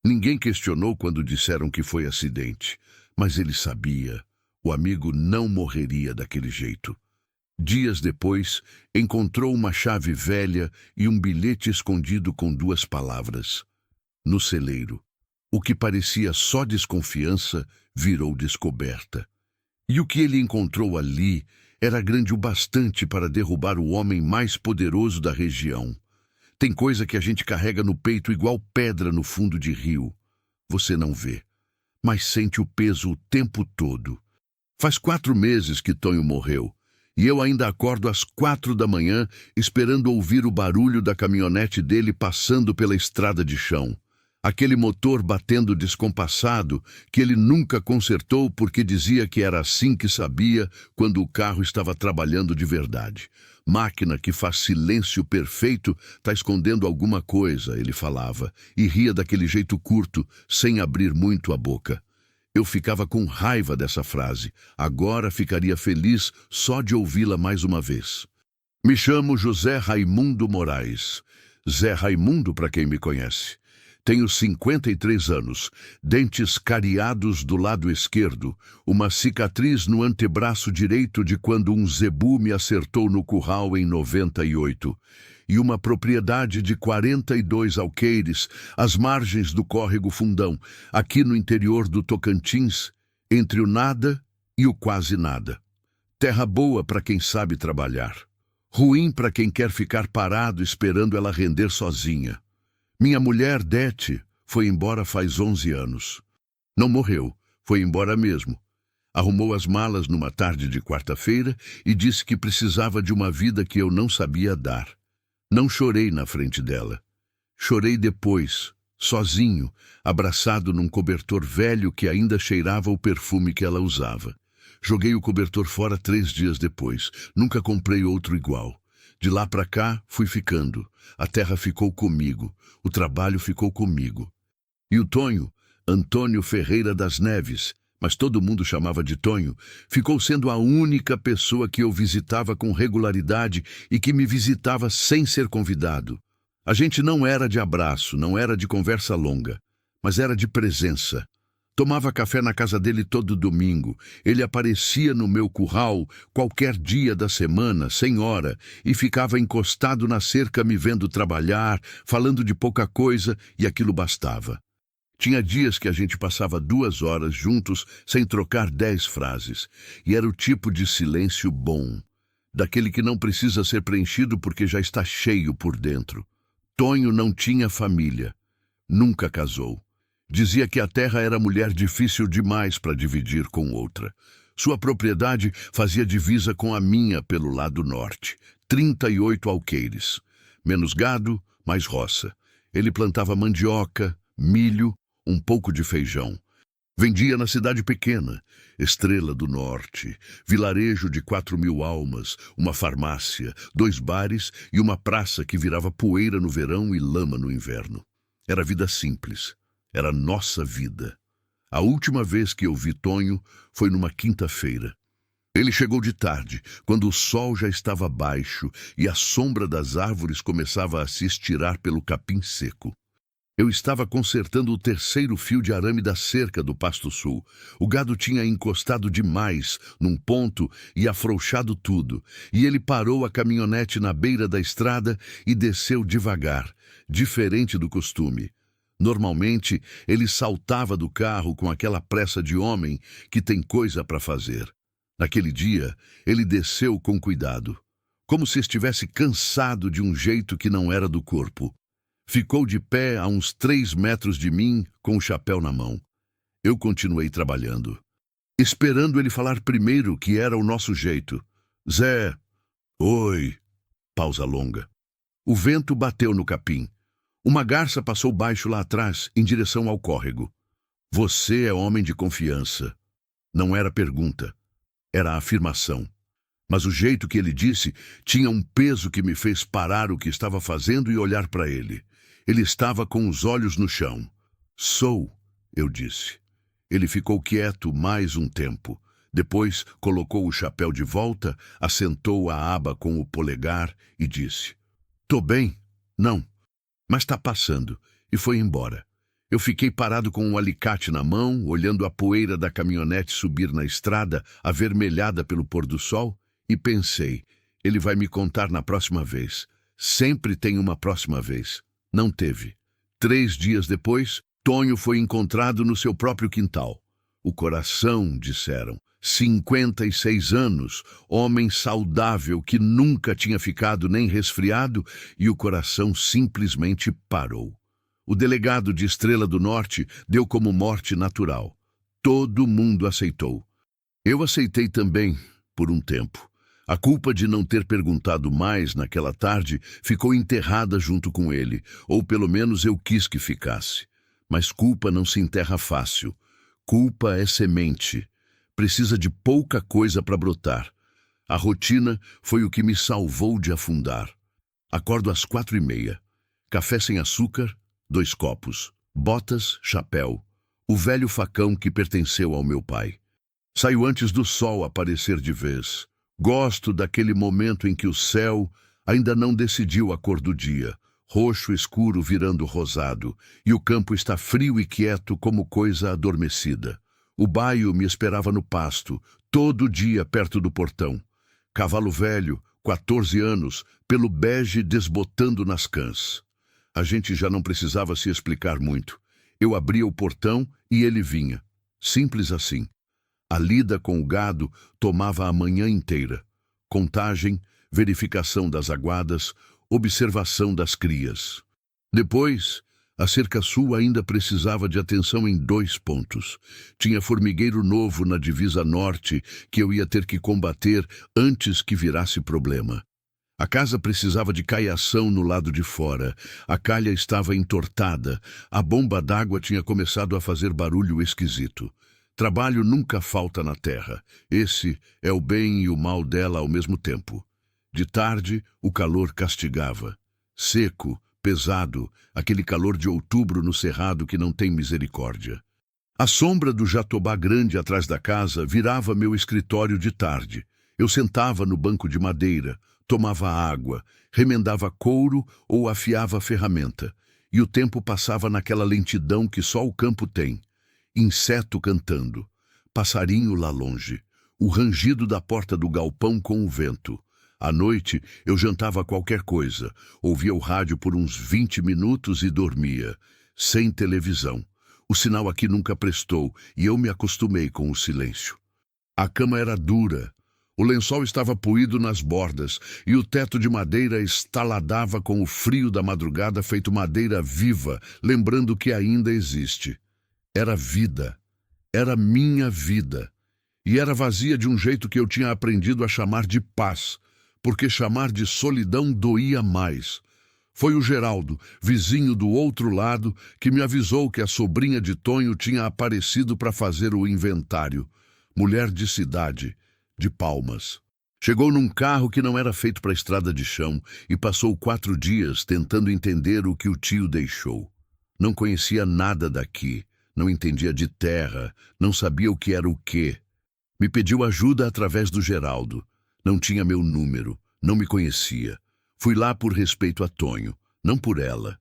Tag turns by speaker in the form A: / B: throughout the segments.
A: Ninguém questionou quando disseram que foi acidente, mas ele sabia. O amigo não morreria daquele jeito. Dias depois, encontrou uma chave velha e um bilhete escondido com 2 palavras. No celeiro. O que parecia só desconfiança virou descoberta. E o que ele encontrou ali era grande o bastante para derrubar o homem mais poderoso da região. Tem coisa que a gente carrega no peito igual pedra no fundo de rio. Você não vê, mas sente o peso o tempo todo. Faz 4 meses que Tonho morreu, e eu ainda acordo às 4 da manhã esperando ouvir o barulho da caminhonete dele passando pela estrada de chão. Aquele motor batendo descompassado que ele nunca consertou porque dizia que era assim que sabia quando o carro estava trabalhando de verdade. Máquina que faz silêncio perfeito está escondendo alguma coisa, ele falava, e ria daquele jeito curto, sem abrir muito a boca. Eu ficava com raiva dessa frase. Agora ficaria feliz só de ouvi-la mais uma vez. Me chamo José Raimundo Moraes. Zé Raimundo, para quem me conhece. Tenho 53 anos, dentes cariados do lado esquerdo, uma cicatriz no antebraço direito de quando um zebu me acertou no curral em 98, e uma propriedade de 42 alqueires às margens do córrego Fundão, aqui no interior do Tocantins, entre o nada e o quase nada. Terra boa para quem sabe trabalhar, ruim para quem quer ficar parado esperando ela render sozinha. Minha mulher, Dete, foi embora faz 11 anos. Não morreu, foi embora mesmo. Arrumou as malas numa tarde de quarta-feira e disse que precisava de uma vida que eu não sabia dar. Não chorei na frente dela. Chorei depois, sozinho, abraçado num cobertor velho que ainda cheirava o perfume que ela usava. Joguei o cobertor fora 3 dias depois. Nunca comprei outro igual. De lá para cá, fui ficando. A terra ficou comigo. O trabalho ficou comigo. E o Tonho, Antônio Ferreira das Neves, mas todo mundo chamava de Tonho, ficou sendo a única pessoa que eu visitava com regularidade e que me visitava sem ser convidado. A gente não era de abraço, não era de conversa longa, mas era de presença. Tomava café na casa dele todo domingo. Ele aparecia no meu curral qualquer dia da semana, sem hora, e ficava encostado na cerca me vendo trabalhar, falando de pouca coisa, e aquilo bastava. Tinha dias que a gente passava 2 horas juntos sem trocar 10 frases, e era o tipo de silêncio bom, daquele que não precisa ser preenchido porque já está cheio por dentro. Tonho não tinha família, nunca casou. Dizia que a terra era mulher difícil demais para dividir com outra. Sua propriedade fazia divisa com a minha pelo lado norte. 38 alqueires. Menos gado, mais roça. Ele plantava mandioca, milho, um pouco de feijão. Vendia na cidade pequena, Estrela do Norte, vilarejo de 4.000 almas, uma farmácia, 2 bares e uma praça que virava poeira no verão e lama no inverno. Era vida simples. Era nossa vida. A última vez que eu vi Tonho foi numa quinta-feira. Ele chegou de tarde, quando o sol já estava baixo e a sombra das árvores começava a se estirar pelo capim seco. Eu estava consertando o 3º fio de arame da cerca do Pasto Sul. O gado tinha encostado demais num ponto e afrouxado tudo, e ele parou a caminhonete na beira da estrada e desceu devagar, diferente do costume. Normalmente, ele saltava do carro com aquela pressa de homem que tem coisa para fazer. Naquele dia, ele desceu com cuidado, como se estivesse cansado de um jeito que não era do corpo. Ficou de pé a uns 3 metros de mim, com o chapéu na mão. Eu continuei trabalhando, esperando ele falar primeiro que era o nosso jeito. Zé, oi. Pausa longa. O vento bateu no capim. Uma garça passou baixo lá atrás, em direção ao córrego. Você é homem de confiança. Não era pergunta, era afirmação. Mas o jeito que ele disse tinha um peso que me fez parar o que estava fazendo e olhar para ele. Ele estava com os olhos no chão. Sou, eu disse. Ele ficou quieto mais um tempo. Depois colocou o chapéu de volta, assentou a aba com o polegar e disse: Tô bem? Não. Mas tá passando, e foi embora. Eu fiquei parado com um alicate na mão, olhando a poeira da caminhonete subir na estrada, avermelhada pelo pôr do sol, e pensei, ele vai me contar na próxima vez. Sempre tem uma próxima vez. Não teve. 3 dias depois, Tonho foi encontrado no seu próprio quintal. O coração, disseram, 56 anos, homem saudável que nunca tinha ficado nem resfriado, e o coração simplesmente parou. O delegado de Estrela do Norte deu como morte natural. Todo mundo aceitou. Eu aceitei também, por um tempo. A culpa de não ter perguntado mais naquela tarde ficou enterrada junto com ele, ou pelo menos eu quis que ficasse. Mas culpa não se enterra fácil. Culpa é semente. Precisa de pouca coisa para brotar. A rotina foi o que me salvou de afundar. Acordo às 4h30. Café sem açúcar, 2 copos. Botas, chapéu. O velho facão que pertenceu ao meu pai. Saio antes do sol aparecer de vez. Gosto daquele momento em que o céu ainda não decidiu a cor do dia, roxo escuro virando rosado, e o campo está frio e quieto como coisa adormecida. O baio me esperava no pasto, todo dia perto do portão. Cavalo velho, 14 anos, pelo bege desbotando nas cãs. A gente já não precisava se explicar muito. Eu abria o portão e ele vinha. Simples assim. A lida com o gado tomava a manhã inteira. Contagem, verificação das aguadas, observação das crias. Depois, a cerca sul ainda precisava de atenção em 2 pontos. Tinha formigueiro novo na divisa norte que eu ia ter que combater antes que virasse problema. A casa precisava de caiação no lado de fora. A calha estava entortada. A bomba d'água tinha começado a fazer barulho esquisito. Trabalho nunca falta na terra. Esse é o bem e o mal dela ao mesmo tempo. De tarde, o calor castigava. Seco, pesado, aquele calor de outubro no cerrado que não tem misericórdia. A sombra do jatobá grande atrás da casa virava meu escritório de tarde. Eu sentava no banco de madeira, tomava água, remendava couro ou afiava a ferramenta. E o tempo passava naquela lentidão que só o campo tem. Inseto cantando, passarinho lá longe, o rangido da porta do galpão com o vento. À noite, eu jantava qualquer coisa, ouvia o rádio por uns 20 minutos e dormia, sem televisão. O sinal aqui nunca prestou e eu me acostumei com o silêncio. A cama era dura, o lençol estava poído nas bordas e o teto de madeira estaladava com o frio da madrugada feito madeira viva, lembrando que ainda existe. Era vida, era minha vida, e era vazia de um jeito que eu tinha aprendido a chamar de paz, porque chamar de solidão doía mais. Foi o Geraldo, vizinho do outro lado, que me avisou que a sobrinha de Tonho tinha aparecido para fazer o inventário. Mulher de cidade, de Palmas. Chegou num carro que não era feito para estrada de chão e passou 4 dias tentando entender o que o tio deixou. Não conhecia nada daqui. Não entendia de terra, não sabia o que era o quê. Me pediu ajuda através do Geraldo. Não tinha meu número, não me conhecia. Fui lá por respeito a Tonho, não por ela.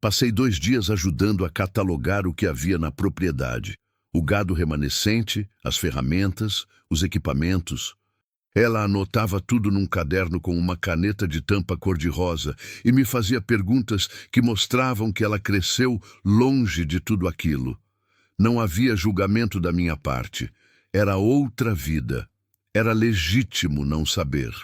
A: Passei 2 dias ajudando a catalogar o que havia na propriedade. O gado remanescente, as ferramentas, os equipamentos. Ela anotava tudo num caderno com uma caneta de tampa cor-de-rosa e me fazia perguntas que mostravam que ela cresceu longe de tudo aquilo. Não havia julgamento da minha parte. Era outra vida. Era legítimo não saber.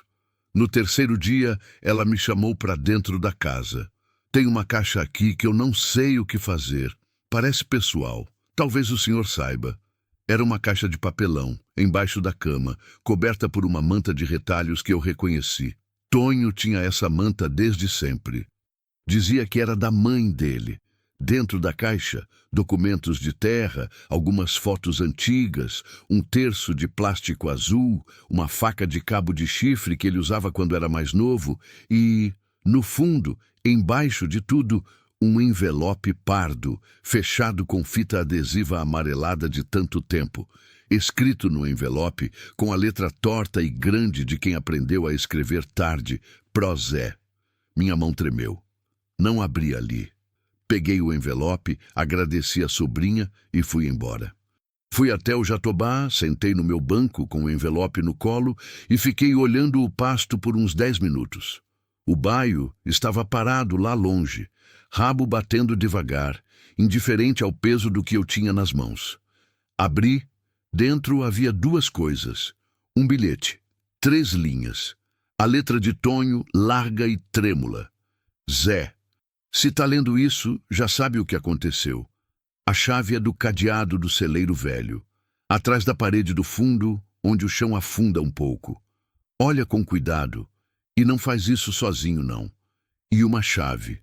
A: No 3º dia, ela me chamou para dentro da casa. Tem uma caixa aqui que eu não sei o que fazer. Parece pessoal. Talvez o senhor saiba. Era uma caixa de papelão, embaixo da cama, coberta por uma manta de retalhos que eu reconheci. Tonho tinha essa manta desde sempre. Dizia que era da mãe dele. Dentro da caixa, documentos de terra, algumas fotos antigas, um terço de plástico azul, uma faca de cabo de chifre que ele usava quando era mais novo e, no fundo, embaixo de tudo, um envelope pardo, fechado com fita adesiva amarelada de tanto tempo. Escrito no envelope, com a letra torta e grande de quem aprendeu a escrever tarde, Prozé. Minha mão tremeu. Não abri ali. peguei o envelope, agradeci a sobrinha e fui embora. Fui até o Jatobá, sentei no meu banco com o envelope no colo e fiquei olhando o pasto por uns 10 minutos. O baio estava parado lá longe, rabo batendo devagar, indiferente ao peso do que eu tinha nas mãos. Abri, dentro havia 2 coisas. Um bilhete, 3 linhas. A letra de Tonho, larga e trêmula. Zé. Se tá lendo isso, já sabe o que aconteceu. A chave é do cadeado do celeiro velho, atrás da parede do fundo, onde o chão afunda um pouco. Olha com cuidado, e não faz isso sozinho, não. E uma chave,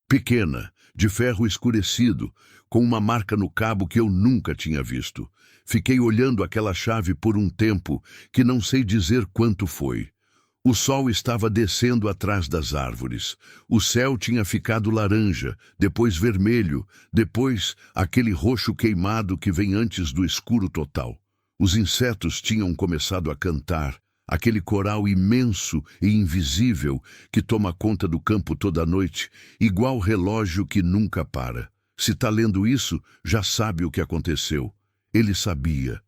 A: pequena, de ferro escurecido, com uma marca no cabo que eu nunca tinha visto. Fiquei olhando aquela chave por um tempo que não sei dizer quanto foi. O sol estava descendo atrás das árvores. O céu tinha ficado laranja, depois vermelho, depois aquele roxo queimado que vem antes do escuro total. Os insetos tinham começado a cantar, aquele coral imenso e invisível que toma conta do campo toda noite, igual relógio que nunca para. Se tá lendo isso, já sabe o que aconteceu. Ele sabia.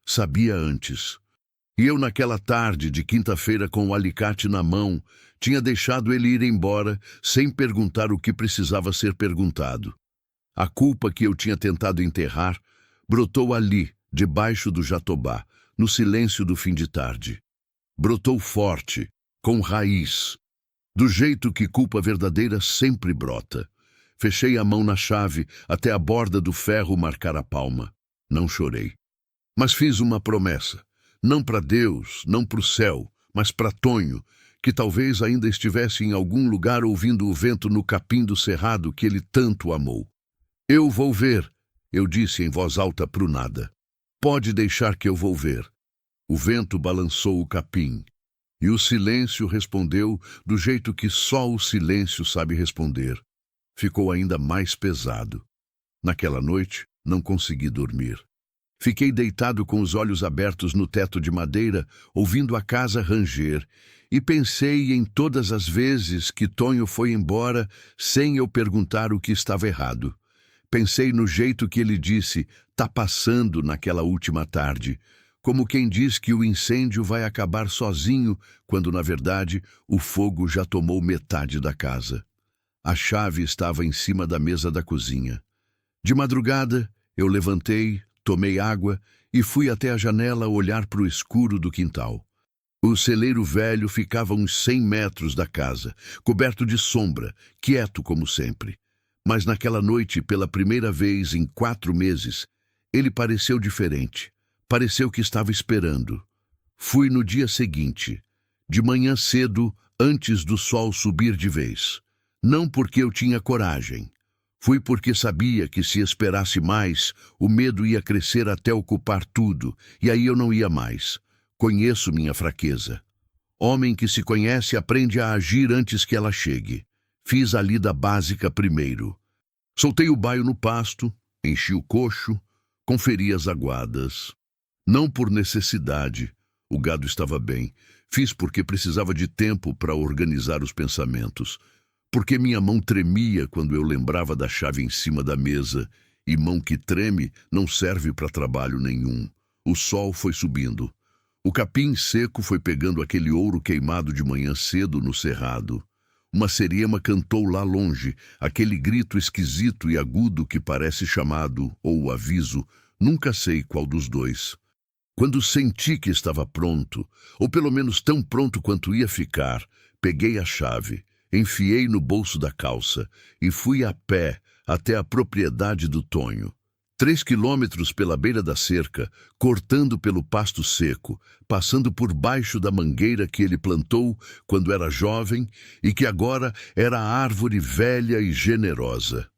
A: Sabia antes. E eu, naquela tarde de quinta-feira com o alicate na mão, tinha deixado ele ir embora sem perguntar o que precisava ser perguntado. A culpa que eu tinha tentado enterrar brotou ali, debaixo do Jatobá, no silêncio do fim de tarde. Brotou forte, com raiz, do jeito que culpa verdadeira sempre brota. Fechei a mão na chave até a borda do ferro marcar a palma. Não chorei. Mas fiz uma promessa. Não para Deus, não para o céu, mas para Tonho, que talvez ainda estivesse em algum lugar ouvindo o vento no capim do cerrado que ele tanto amou. Eu vou ver, eu disse em voz alta pro nada. Pode deixar que eu vou ver. O vento balançou o capim, e o silêncio respondeu do jeito que só o silêncio sabe responder. Ficou ainda mais pesado. Naquela noite, não consegui dormir. Fiquei deitado com os olhos abertos no teto de madeira, ouvindo a casa ranger, e pensei em todas as vezes que Tonho foi embora sem eu perguntar o que estava errado. Pensei no jeito que ele disse, tá passando naquela última tarde, como quem diz que o incêndio vai acabar sozinho, quando, na verdade, o fogo já tomou metade da casa. A chave estava em cima da mesa da cozinha. De madrugada, eu levantei, tomei água e fui até a janela olhar para o escuro do quintal. O celeiro velho ficava a uns 100 metros da casa, coberto de sombra, quieto como sempre. Mas naquela noite, pela primeira vez em 4 meses, ele pareceu diferente. Pareceu que estava esperando. Fui no dia seguinte, de manhã cedo, antes do sol subir de vez. Não porque eu tinha coragem. Fui porque sabia que se esperasse mais, o medo ia crescer até ocupar tudo, e aí eu não ia mais. Conheço minha fraqueza. Homem que se conhece aprende a agir antes que ela chegue. Fiz a lida básica primeiro. Soltei o baio no pasto, enchi o coxo, conferi as aguadas. Não por necessidade, o gado estava bem. Fiz porque precisava de tempo para organizar os pensamentos. Porque minha mão tremia quando eu lembrava da chave em cima da mesa, e mão que treme não serve para trabalho nenhum. O sol foi subindo. O capim seco foi pegando aquele ouro queimado de manhã cedo no cerrado. Uma seriema cantou lá longe, aquele grito esquisito e agudo que parece chamado, ou aviso, nunca sei qual dos dois. Quando senti que estava pronto, ou pelo menos tão pronto quanto ia ficar, peguei a chave, enfiei no bolso da calça e fui a pé até a propriedade do Tonho. 3 quilômetros pela beira da cerca, cortando pelo pasto seco, passando por baixo da mangueira que ele plantou quando era jovem e que agora era árvore velha e generosa.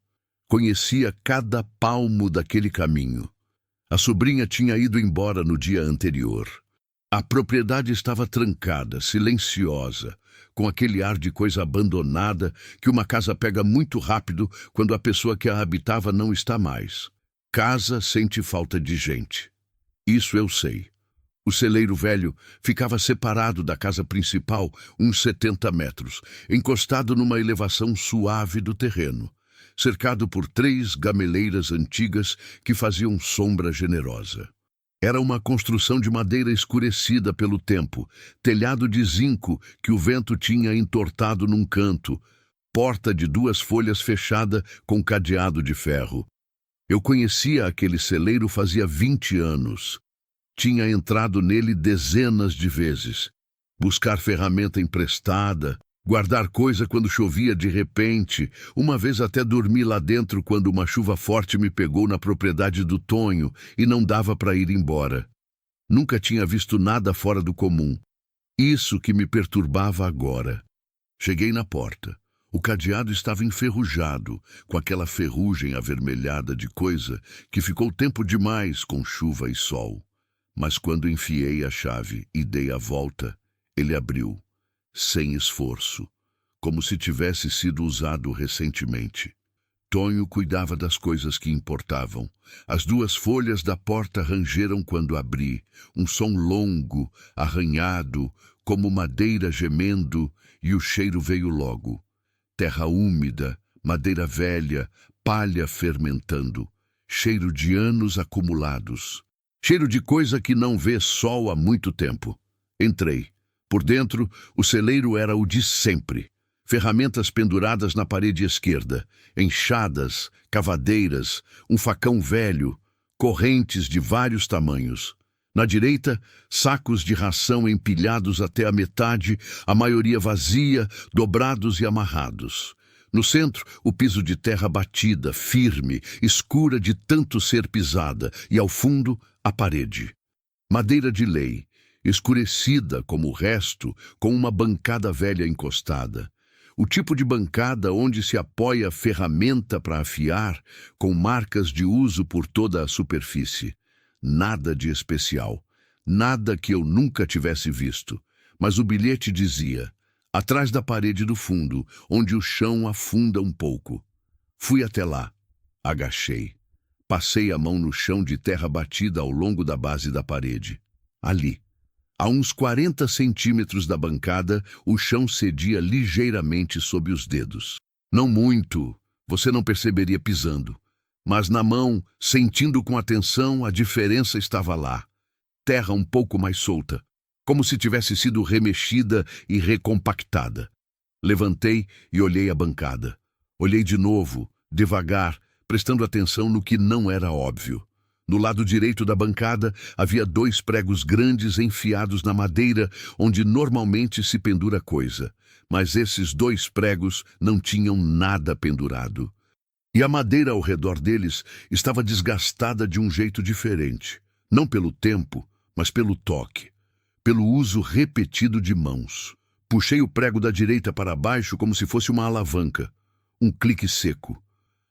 A: Conhecia cada palmo daquele caminho. A sobrinha tinha ido embora no dia anterior. A propriedade estava trancada, silenciosa, com aquele ar de coisa abandonada que uma casa pega muito rápido quando a pessoa que a habitava não está mais. Casa sente falta de gente. Isso eu sei. O celeiro velho ficava separado da casa principal uns 70 metros, encostado numa elevação suave do terreno. cercado por 3 gameleiras antigas que faziam sombra generosa. Era uma construção de madeira escurecida pelo tempo, telhado de zinco que o vento tinha entortado num canto, porta de 2 folhas fechada com cadeado de ferro. Eu conhecia aquele celeiro fazia 20 anos. Tinha entrado nele dezenas de vezes. Buscar ferramenta emprestada, guardar coisa quando chovia de repente, uma vez até dormi lá dentro quando uma chuva forte me pegou na propriedade do Tonho e não dava para ir embora. Nunca tinha visto nada fora do comum. Isso que me perturbava agora. Cheguei na porta. O cadeado estava enferrujado, com aquela ferrugem avermelhada de coisa que ficou tempo demais com chuva e sol. Mas quando enfiei a chave e dei a volta, ele abriu. Sem esforço, como se tivesse sido usado recentemente. Tonho cuidava das coisas que importavam. As 2 folhas da porta rangeram quando abri, um som longo, arranhado, como madeira gemendo, e o cheiro veio logo. Terra úmida, madeira velha, palha fermentando, cheiro de anos acumulados. Cheiro de coisa que não vê sol há muito tempo. Entrei. Por dentro, o celeiro era o de sempre. Ferramentas penduradas na parede esquerda, enxadas, cavadeiras, um facão velho, correntes de vários tamanhos. Na direita, sacos de ração empilhados até a metade, a maioria vazia, dobrados e amarrados. No centro, o piso de terra batida, firme, escura de tanto ser pisada, e ao fundo, a parede. Madeira de lei, escurecida como o resto, com uma bancada velha encostada. O tipo de bancada onde se apoia ferramenta para afiar, com marcas de uso por toda a superfície. Nada de especial, nada que eu nunca tivesse visto, mas o bilhete dizia, atrás da parede do fundo, onde o chão afunda um pouco. Fui até lá, agachei, passei a mão no chão de terra batida ao longo da base da parede. Ali, a uns 40 centímetros da bancada, o chão cedia ligeiramente sob os dedos. Não muito, você não perceberia pisando. Mas na mão, sentindo com atenção, a diferença estava lá. Terra um pouco mais solta, como se tivesse sido remexida e recompactada. Levantei e olhei a bancada. Olhei de novo, devagar, prestando atenção no que não era óbvio. No lado direito da bancada havia 2 pregos grandes enfiados na madeira onde normalmente se pendura coisa, mas esses 2 pregos não tinham nada pendurado. E a madeira ao redor deles estava desgastada de um jeito diferente, não pelo tempo, mas pelo toque, pelo uso repetido de mãos. Puxei o prego da direita para baixo como se fosse uma alavanca. Um clique seco.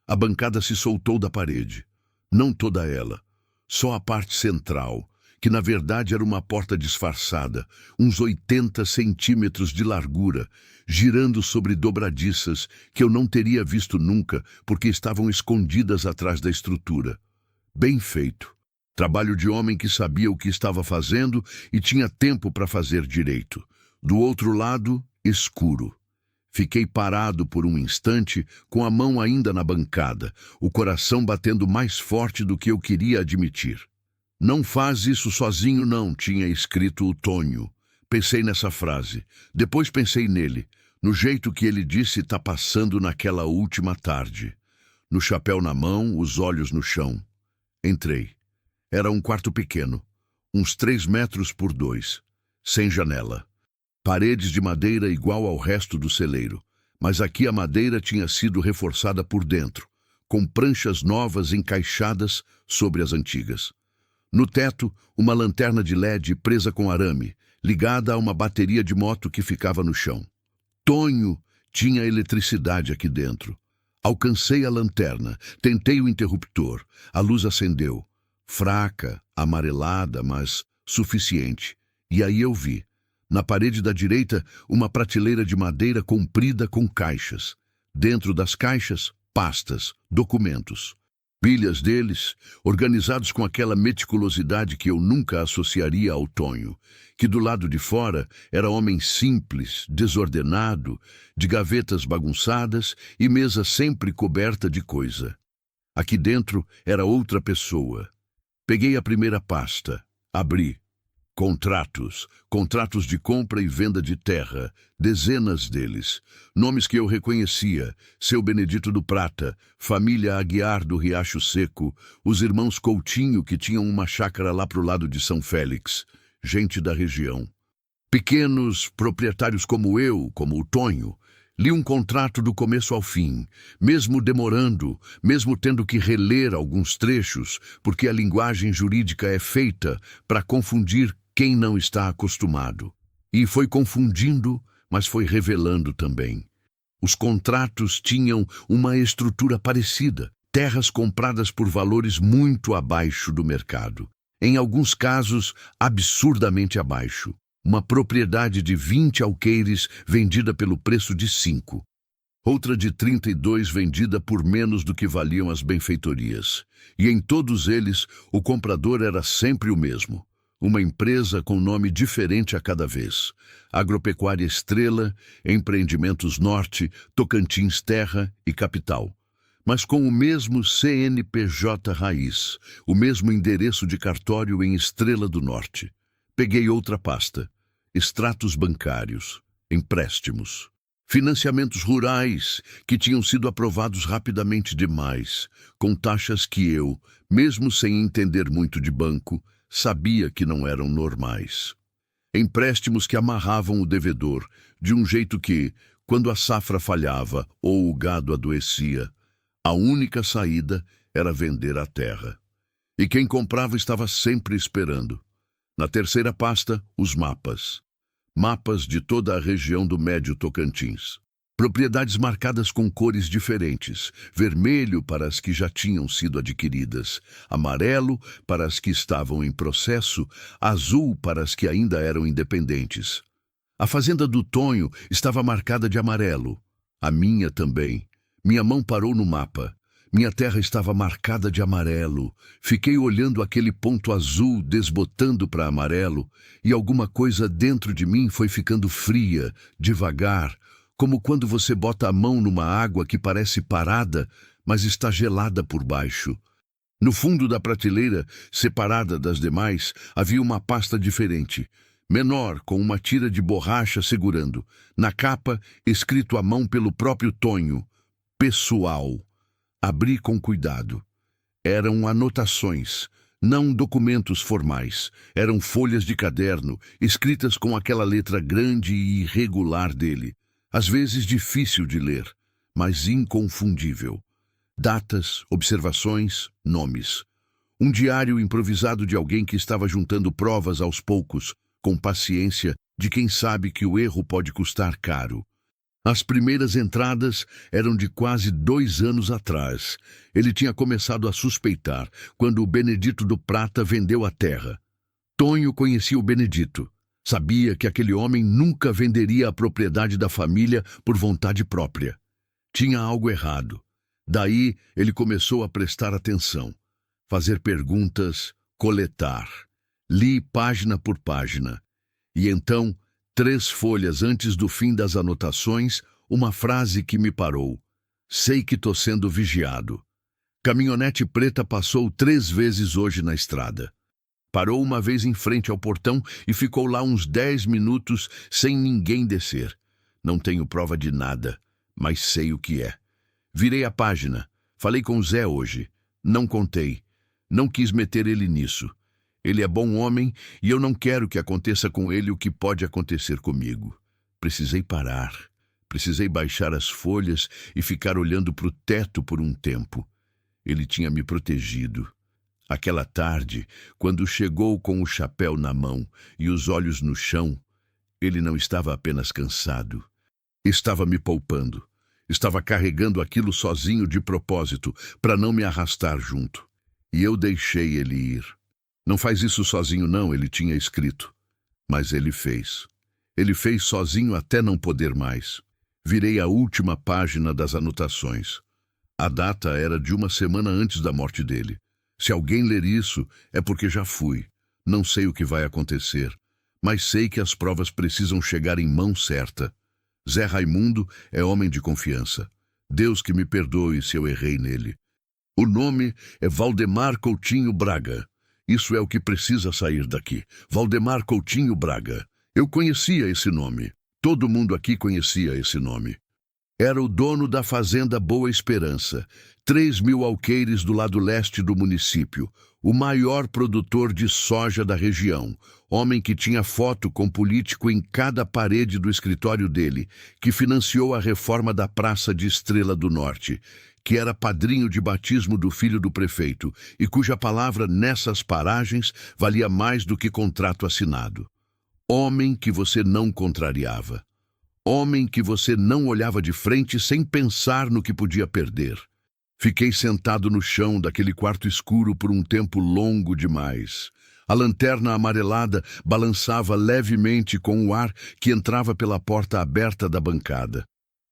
A: A bancada se soltou da parede. Não toda ela, só a parte central, que na verdade era uma porta disfarçada, uns 80 centímetros de largura, girando sobre dobradiças que eu não teria visto nunca porque estavam escondidas atrás da estrutura. Bem feito. Trabalho de homem que sabia o que estava fazendo e tinha tempo para fazer direito. Do outro lado, escuro. Fiquei parado por um instante, com a mão ainda na bancada, o coração batendo mais forte do que eu queria admitir. Não faz isso sozinho não, tinha escrito o Tonho. Pensei nessa frase. Depois pensei nele, no jeito que ele disse tá passando naquela última tarde. No chapéu na mão, os olhos no chão. Entrei. Era um quarto pequeno, uns 3 metros por 2, sem janela. Paredes de madeira igual ao resto do celeiro, mas aqui a madeira tinha sido reforçada por dentro, com pranchas novas encaixadas sobre as antigas. No teto, uma lanterna de LED presa com arame, ligada a uma bateria de moto que ficava no chão. Tonho tinha eletricidade aqui dentro. Alcancei a lanterna, tentei o interruptor, a luz acendeu. Fraca, amarelada, mas suficiente. E aí eu vi. Na parede da direita, uma prateleira de madeira comprida com caixas. Dentro das caixas, pastas, documentos. Pilhas deles, organizados com aquela meticulosidade que eu nunca associaria ao Tonho, que do lado de fora era homem simples, desordenado, de gavetas bagunçadas e mesa sempre coberta de coisa. Aqui dentro era outra pessoa. Peguei a primeira pasta, abri. Contratos de compra e venda de terra, dezenas deles. Nomes que eu reconhecia: Seu Benedito do Prata, família Aguiar do Riacho Seco, os irmãos Coutinho que tinham uma chácara lá pro lado de São Félix, gente da região. Pequenos proprietários como eu, como o Tonho. Li um contrato do começo ao fim, mesmo demorando, mesmo tendo que reler alguns trechos, porque a linguagem jurídica é feita para confundir quem não está acostumado. E foi confundindo, mas foi revelando também. Os contratos tinham uma estrutura parecida, terras compradas por valores muito abaixo do mercado. Em alguns casos, absurdamente abaixo. Uma propriedade de 20 alqueires vendida pelo preço de 5. Outra de 32 vendida por menos do que valiam as benfeitorias. E em todos eles, o comprador era sempre o mesmo. Uma empresa com nome diferente a cada vez. Agropecuária Estrela, Empreendimentos Norte, Tocantins Terra e Capital. Mas com o mesmo CNPJ raiz, o mesmo endereço de cartório em Estrela do Norte. Peguei outra pasta. Extratos bancários, empréstimos, financiamentos rurais que tinham sido aprovados rapidamente demais, com taxas que eu, mesmo sem entender muito de banco, sabia que não eram normais. Empréstimos que amarravam o devedor de um jeito que, quando a safra falhava ou o gado adoecia, a única saída era vender a terra. E quem comprava estava sempre esperando. Na terceira pasta, os mapas. Mapas de toda a região do Médio Tocantins. Propriedades marcadas com cores diferentes. Vermelho para as que já tinham sido adquiridas. Amarelo para as que estavam em processo. Azul para as que ainda eram independentes. A fazenda do Tonho estava marcada de amarelo. A minha também. Minha mão parou no mapa. Minha terra estava marcada de amarelo. Fiquei olhando aquele ponto azul desbotando para amarelo e alguma coisa dentro de mim foi ficando fria, devagar, como quando você bota a mão numa água que parece parada, mas está gelada por baixo. No fundo da prateleira, separada das demais, havia uma pasta diferente, menor, com uma tira de borracha segurando. Na capa, escrito à mão pelo próprio Tonho: Pessoal. Abri com cuidado. Eram anotações, não documentos formais. Eram folhas de caderno, escritas com aquela letra grande e irregular dele. Às vezes difícil de ler, mas inconfundível. Datas, observações, nomes. Um diário improvisado de alguém que estava juntando provas aos poucos, com paciência de quem sabe que o erro pode custar caro. As primeiras entradas eram de quase 2 anos atrás. Ele tinha começado a suspeitar quando o Benedito do Prata vendeu a terra. Tonho conhecia o Benedito. Sabia que aquele homem nunca venderia a propriedade da família por vontade própria. Tinha algo errado. Daí ele começou a prestar atenção, fazer perguntas, coletar. Li página por página. E então, 3 folhas antes do fim das anotações, uma frase que me parou. Sei que tô sendo vigiado. Caminhonete preta passou 3 vezes hoje na estrada. Parou uma vez em frente ao portão e ficou lá uns 10 minutos sem ninguém descer. Não tenho prova de nada, mas sei o que é. Virei a página. Falei com o Zé hoje. Não contei. Não quis meter ele nisso. Ele é bom homem e eu não quero que aconteça com ele o que pode acontecer comigo. Precisei parar. Precisei baixar as folhas e ficar olhando para o teto por um tempo. Ele tinha me protegido. Aquela tarde, quando chegou com o chapéu na mão e os olhos no chão, ele não estava apenas cansado. Estava me poupando. Estava carregando aquilo sozinho de propósito, para não me arrastar junto. E eu deixei ele ir. Não faz isso sozinho não, ele tinha escrito. Mas ele fez. Ele fez sozinho até não poder mais. Virei a última página das anotações. A data era de uma semana antes da morte dele. Se alguém ler isso, é porque já fui. Não sei o que vai acontecer, mas sei que as provas precisam chegar em mão certa. Zé Raimundo é homem de confiança. Deus que me perdoe se eu errei nele. O nome é Valdemar Coutinho Braga. Isso é o que precisa sair daqui. Valdemar Coutinho Braga. Eu conhecia esse nome. Todo mundo aqui conhecia esse nome. Era o dono da fazenda Boa Esperança, 3.000 alqueires do lado leste do município, o maior produtor de soja da região, homem que tinha foto com político em cada parede do escritório dele, que financiou a reforma da Praça de Estrela do Norte, que era padrinho de batismo do filho do prefeito e cuja palavra nessas paragens valia mais do que contrato assinado. Homem que você não contrariava. Homem que você não olhava de frente sem pensar no que podia perder. Fiquei sentado no chão daquele quarto escuro por um tempo longo demais. A lanterna amarelada balançava levemente com o ar que entrava pela porta aberta da bancada.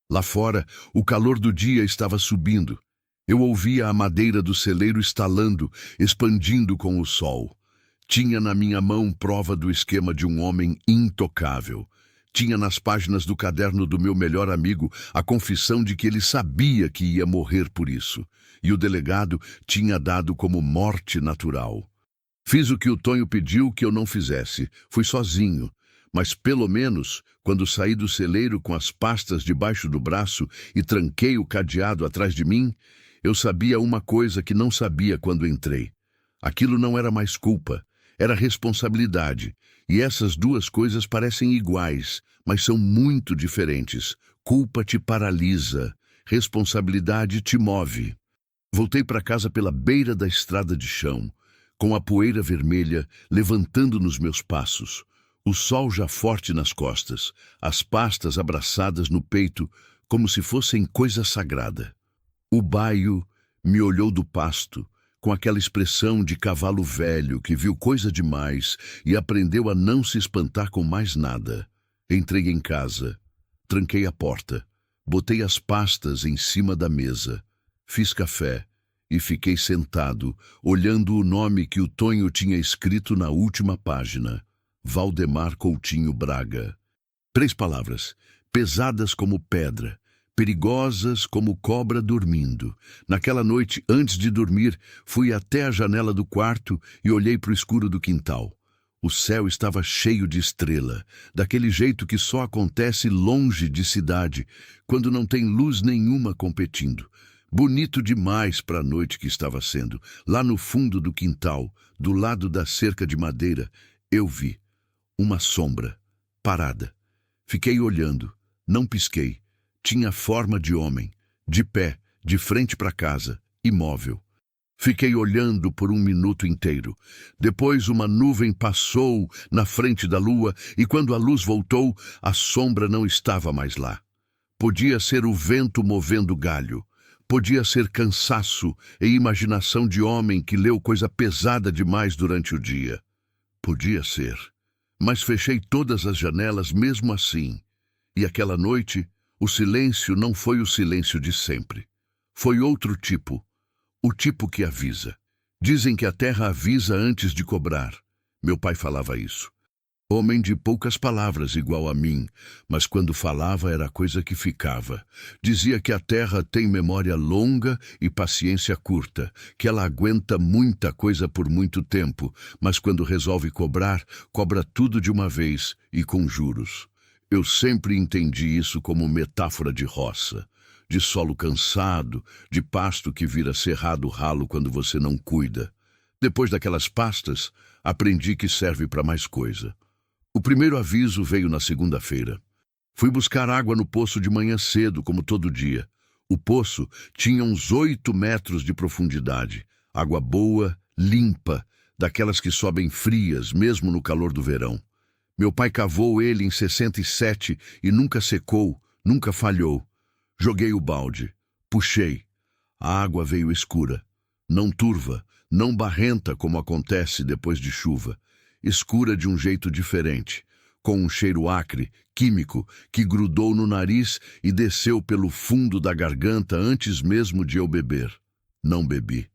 A: Lá fora, o calor do dia estava subindo. Eu ouvia a madeira do celeiro estalando, expandindo com o sol. Tinha na minha mão prova do esquema de um homem intocável. Tinha nas páginas do caderno do meu melhor amigo a confissão de que ele sabia que ia morrer por isso. E o delegado tinha dado como morte natural. Fiz o que o Tonho pediu que eu não fizesse. Fui sozinho. Mas pelo menos, quando saí do celeiro com as pastas debaixo do braço e tranquei o cadeado atrás de mim, eu sabia uma coisa que não sabia quando entrei. Aquilo não era mais culpa, era responsabilidade. E essas duas coisas parecem iguais, mas são muito diferentes. Culpa te paralisa, responsabilidade te move. Voltei para casa pela beira da estrada de chão, com a poeira vermelha levantando nos meus passos, o sol já forte nas costas, as pastas abraçadas no peito como se fossem coisa sagrada. O baio me olhou do pasto, com aquela expressão de cavalo velho que viu coisa demais e aprendeu a não se espantar com mais nada. Entrei em casa, tranquei a porta, botei as pastas em cima da mesa, fiz café e fiquei sentado, olhando o nome que o Tonho tinha escrito na última página. Valdemar Coutinho Braga. 3 palavras, pesadas como pedra, perigosas como cobra dormindo. Naquela noite, antes de dormir, fui até a janela do quarto e olhei para o escuro do quintal. O céu estava cheio de estrela, daquele jeito que só acontece longe de cidade, quando não tem luz nenhuma competindo. Bonito demais para a noite que estava sendo. Lá no fundo do quintal, do lado da cerca de madeira, eu vi uma sombra, parada. Fiquei olhando, não pisquei. Tinha forma de homem, de pé, de frente para casa, imóvel. Fiquei olhando por 1 minuto inteiro. Depois uma nuvem passou na frente da lua e quando a luz voltou, a sombra não estava mais lá. Podia ser o vento movendo galho. Podia ser cansaço e imaginação de homem que leu coisa pesada demais durante o dia. Podia ser. Mas fechei todas as janelas mesmo assim. E aquela noite, o silêncio não foi o silêncio de sempre. Foi outro tipo. O tipo que avisa. Dizem que a terra avisa antes de cobrar. Meu pai falava isso. Homem de poucas palavras igual a mim, mas quando falava era coisa que ficava. Dizia que a terra tem memória longa e paciência curta, que ela aguenta muita coisa por muito tempo, mas quando resolve cobrar, cobra tudo de uma vez e com juros. Eu sempre entendi isso como metáfora de roça, de solo cansado, de pasto que vira cerrado ralo quando você não cuida. Depois daquelas pastas, aprendi que serve para mais coisa. O primeiro aviso veio na segunda-feira. Fui buscar água no poço de manhã cedo, como todo dia. O poço tinha uns 8 metros de profundidade. Água boa, limpa, daquelas que sobem frias, mesmo no calor do verão. Meu pai cavou ele em 67 e nunca secou, nunca falhou. Joguei o balde, puxei. A água veio escura. Não turva, não barrenta como acontece depois de chuva. Escura de um jeito diferente, com um cheiro acre, químico, que grudou no nariz e desceu pelo fundo da garganta antes mesmo de eu beber. Não bebi.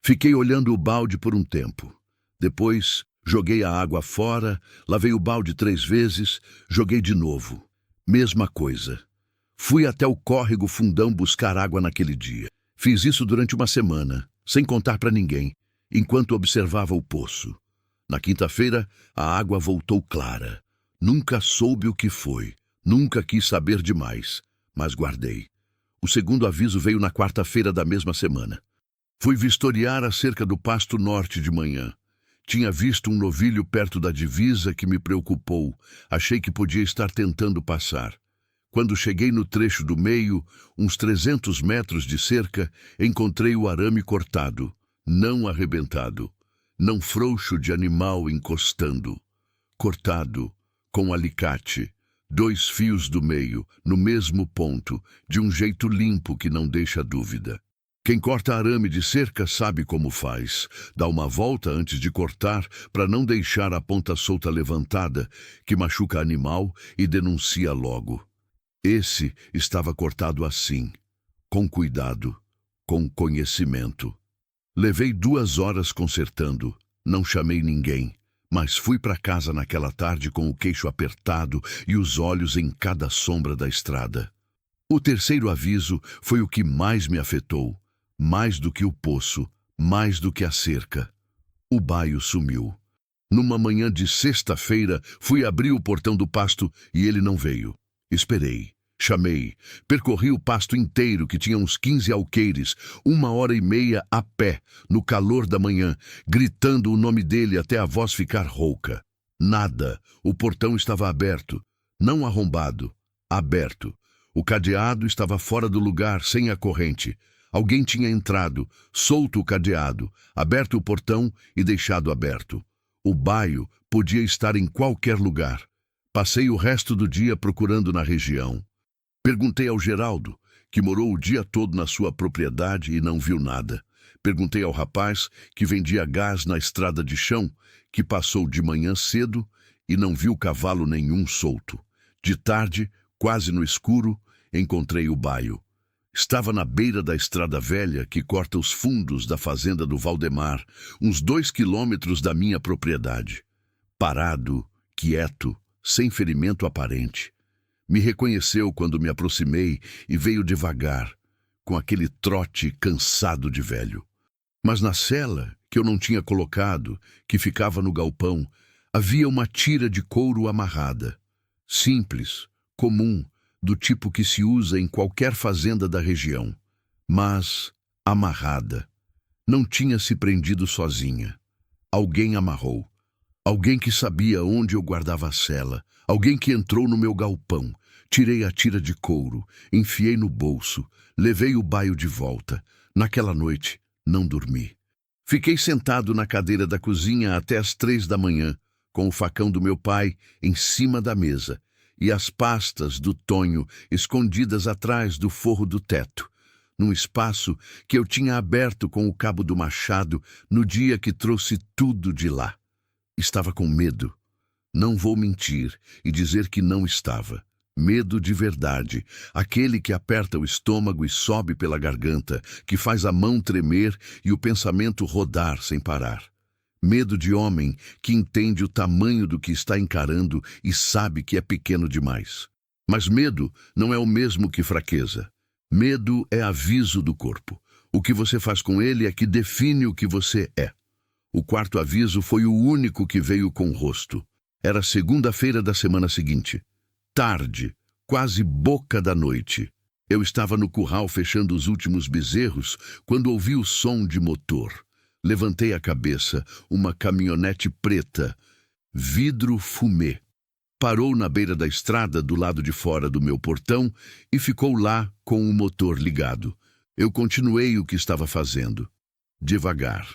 A: Fiquei olhando o balde por um tempo. Depois, joguei a água fora, lavei o balde 3 vezes, joguei de novo. Mesma coisa. Fui até o córrego fundão buscar água naquele dia. Fiz isso durante uma semana, sem contar para ninguém, enquanto observava o poço. Na quinta-feira, a água voltou clara. Nunca soube o que foi, nunca quis saber demais, mas guardei. O segundo aviso veio na quarta-feira da mesma semana. Fui vistoriar a cerca do Pasto Norte de manhã. Tinha visto um novilho perto da divisa que me preocupou. Achei que podia estar tentando passar. Quando cheguei no trecho do meio, uns 300 metros de cerca, encontrei o arame cortado, não arrebentado, não frouxo de animal encostando. Cortado, com alicate, 2 fios do meio, no mesmo ponto, de um jeito limpo que não deixa dúvida. Quem corta arame de cerca sabe como faz. Dá uma volta antes de cortar para não deixar a ponta solta levantada, que machuca animal e denuncia logo. Esse estava cortado assim, com cuidado, com conhecimento. Levei 2 horas consertando, não chamei ninguém, mas fui para casa naquela tarde com o queixo apertado e os olhos em cada sombra da estrada. O terceiro aviso foi o que mais me afetou, mais do que o poço, mais do que a cerca. O baio sumiu. Numa manhã de sexta-feira, fui abrir o portão do pasto e ele não veio. Esperei. Chamei, percorri o pasto inteiro, que tinha uns 15 alqueires, 1h30 a pé, no calor da manhã, gritando o nome dele até a voz ficar rouca. Nada, o portão estava aberto, não arrombado, aberto. O cadeado estava fora do lugar, sem a corrente. Alguém tinha entrado, solto o cadeado, aberto o portão e deixado aberto. O baio podia estar em qualquer lugar. Passei o resto do dia procurando na região. Perguntei ao Geraldo, que morou o dia todo na sua propriedade e não viu nada. Perguntei ao rapaz, que vendia gás na estrada de chão, que passou de manhã cedo e não viu cavalo nenhum solto. De tarde, quase no escuro, encontrei o baio. Estava na beira da estrada velha que corta os fundos da fazenda do Valdemar, uns 2 quilômetros da minha propriedade. Parado, quieto, sem ferimento aparente. Me reconheceu quando me aproximei e veio devagar, com aquele trote cansado de velho. Mas na sela, que eu não tinha colocado, que ficava no galpão, havia uma tira de couro amarrada. Simples, comum, do tipo que se usa em qualquer fazenda da região. Mas amarrada. Não tinha se prendido sozinha. Alguém amarrou. Alguém que sabia onde eu guardava a sela. Alguém que entrou no meu galpão. Tirei a tira de couro, enfiei no bolso, levei o baio de volta. Naquela noite, não dormi. Fiquei sentado na cadeira da cozinha até as 3 da manhã, com o facão do meu pai em cima da mesa e as pastas do Tonho escondidas atrás do forro do teto, num espaço que eu tinha aberto com o cabo do machado no dia que trouxe tudo de lá. Estava com medo. Não vou mentir e dizer que não estava. Medo de verdade, aquele que aperta o estômago e sobe pela garganta, que faz a mão tremer e o pensamento rodar sem parar. Medo de homem que entende o tamanho do que está encarando e sabe que é pequeno demais. Mas medo não é o mesmo que fraqueza. Medo é aviso do corpo. O que você faz com ele é que define o que você é. O quarto aviso foi o único que veio com rosto. Era segunda-feira da semana seguinte. Tarde, quase boca da noite. Eu estava no curral fechando os últimos bezerros quando ouvi o som de motor. Levantei a cabeça, uma caminhonete preta, vidro fumê. Parou na beira da estrada do lado de fora do meu portão e ficou lá com o motor ligado. Eu continuei o que estava fazendo. Devagar,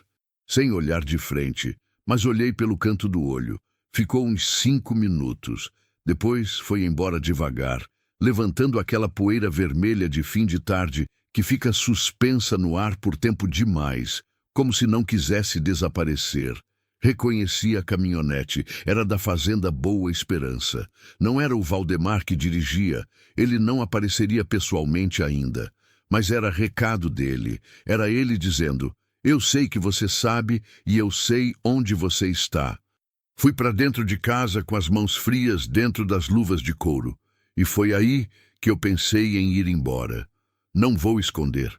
A: sem olhar de frente, mas olhei pelo canto do olho. Ficou uns 5 minutos. Depois foi embora devagar, levantando aquela poeira vermelha de fim de tarde que fica suspensa no ar por tempo demais, como se não quisesse desaparecer. Reconheci a caminhonete. Era da fazenda Boa Esperança. Não era o Valdemar que dirigia. Ele não apareceria pessoalmente ainda. Mas era recado dele. Era ele dizendo: eu sei que você sabe e eu sei onde você está. Fui para dentro de casa com as mãos frias dentro das luvas de couro. E foi aí que eu pensei em ir embora. Não vou esconder.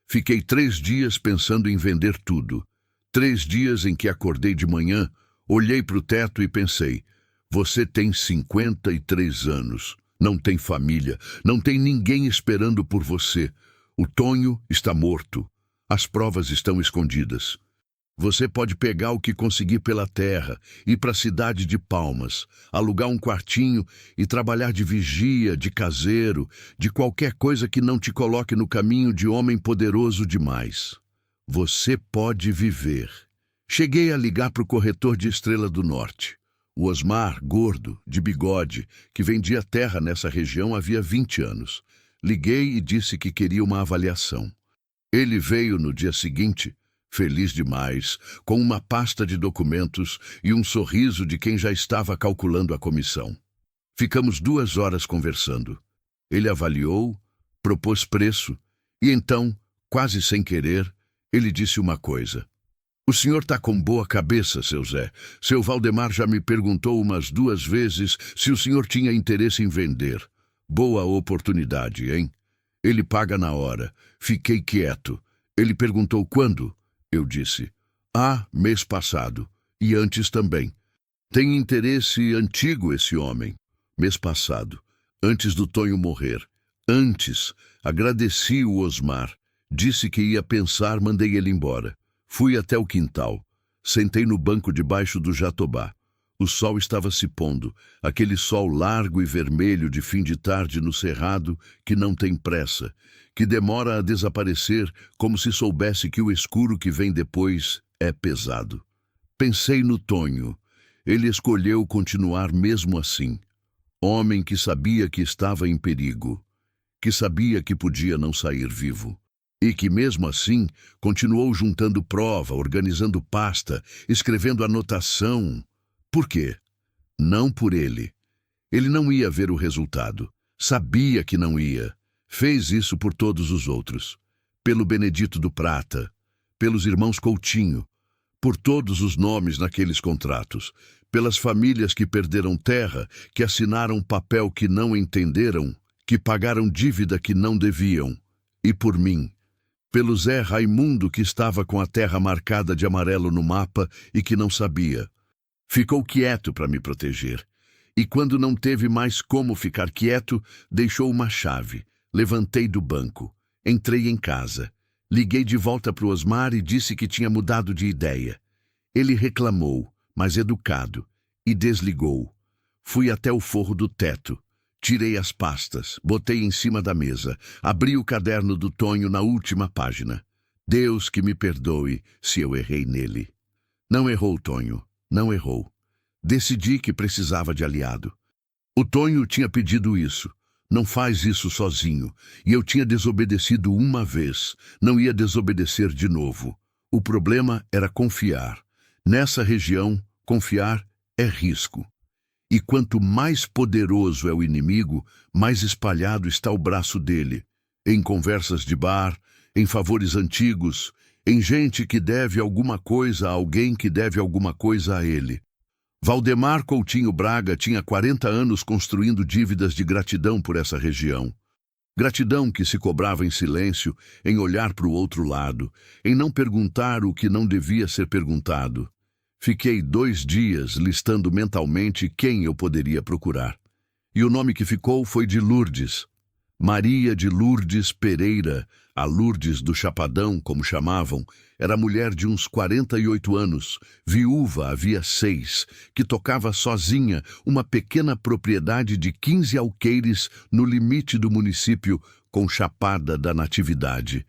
A: Fiquei 3 dias pensando em vender tudo. 3 dias em que acordei de manhã, olhei para o teto e pensei: você tem 53 anos, não tem família, não tem ninguém esperando por você. O Tonho está morto. As provas estão escondidas. Você pode pegar o que conseguir pela terra, ir para a cidade de Palmas, alugar um quartinho e trabalhar de vigia, de caseiro, de qualquer coisa que não te coloque no caminho de homem poderoso demais. Você pode viver. Cheguei a ligar para o corretor de Estrela do Norte. O Osmar, gordo, de bigode, que vendia terra nessa região havia 20 anos. Liguei e disse que queria uma avaliação. Ele veio no dia seguinte, feliz demais, com uma pasta de documentos e um sorriso de quem já estava calculando a comissão. Ficamos 2 horas conversando. Ele avaliou, propôs preço e então, quase sem querer, ele disse uma coisa: o senhor está com boa cabeça, seu Zé. Seu Valdemar já me perguntou umas 2 vezes se o senhor tinha interesse em vender. Boa oportunidade, hein? Ele paga na hora. Fiquei quieto. Ele perguntou quando? Eu disse: mês passado. E antes também. Tem interesse antigo esse homem. Mês passado. Antes do Tonho morrer. Antes. Agradeci o Osmar. Disse que ia pensar, mandei ele embora. Fui até o quintal. Sentei no banco debaixo do jatobá. O sol estava se pondo, aquele sol largo e vermelho de fim de tarde no cerrado que não tem pressa, que demora a desaparecer como se soubesse que o escuro que vem depois é pesado. Pensei no Tonho. Ele escolheu continuar mesmo assim. Homem que sabia que estava em perigo, que sabia que podia não sair vivo. E que, mesmo assim, continuou juntando prova, organizando pasta, escrevendo anotação. Por quê? Não por ele. Ele não ia ver o resultado. Sabia que não ia. Fez isso por todos os outros. Pelo Benedito do Prata, pelos irmãos Coutinho, por todos os nomes naqueles contratos, pelas famílias que perderam terra, que assinaram papel que não entenderam, que pagaram dívida que não deviam, e por mim. Pelo Zé Raimundo que estava com a terra marcada de amarelo no mapa e que não sabia. Ficou quieto para me proteger. E quando não teve mais como ficar quieto, deixou uma chave. Levantei do banco. Entrei em casa. Liguei de volta para o Osmar e disse que tinha mudado de ideia. Ele reclamou, mas educado, e desligou. Fui até o forro do teto. Tirei as pastas, botei em cima da mesa, abri o caderno do Tonho na última página. Deus que me perdoe se eu errei nele. Não errou, Tonho, não errou. Decidi que precisava de aliado. O Tonho tinha pedido isso. Não faz isso sozinho. E eu tinha desobedecido uma vez. Não ia desobedecer de novo. O problema era confiar. Nessa região, confiar é risco. E quanto mais poderoso é o inimigo, mais espalhado está o braço dele. Em conversas de bar, em favores antigos, em gente que deve alguma coisa a alguém que deve alguma coisa a ele. Valdemar Coutinho Braga tinha 40 anos construindo dívidas de gratidão por essa região. Gratidão que se cobrava em silêncio, em olhar para o outro lado, em não perguntar o que não devia ser perguntado. Fiquei 2 dias listando mentalmente quem eu poderia procurar. E o nome que ficou foi de Lourdes. Maria de Lourdes Pereira, a Lourdes do Chapadão, como chamavam, era mulher de uns 48 anos, viúva havia 6, que tocava sozinha uma pequena propriedade de 15 alqueires no limite do município com Chapada da Natividade.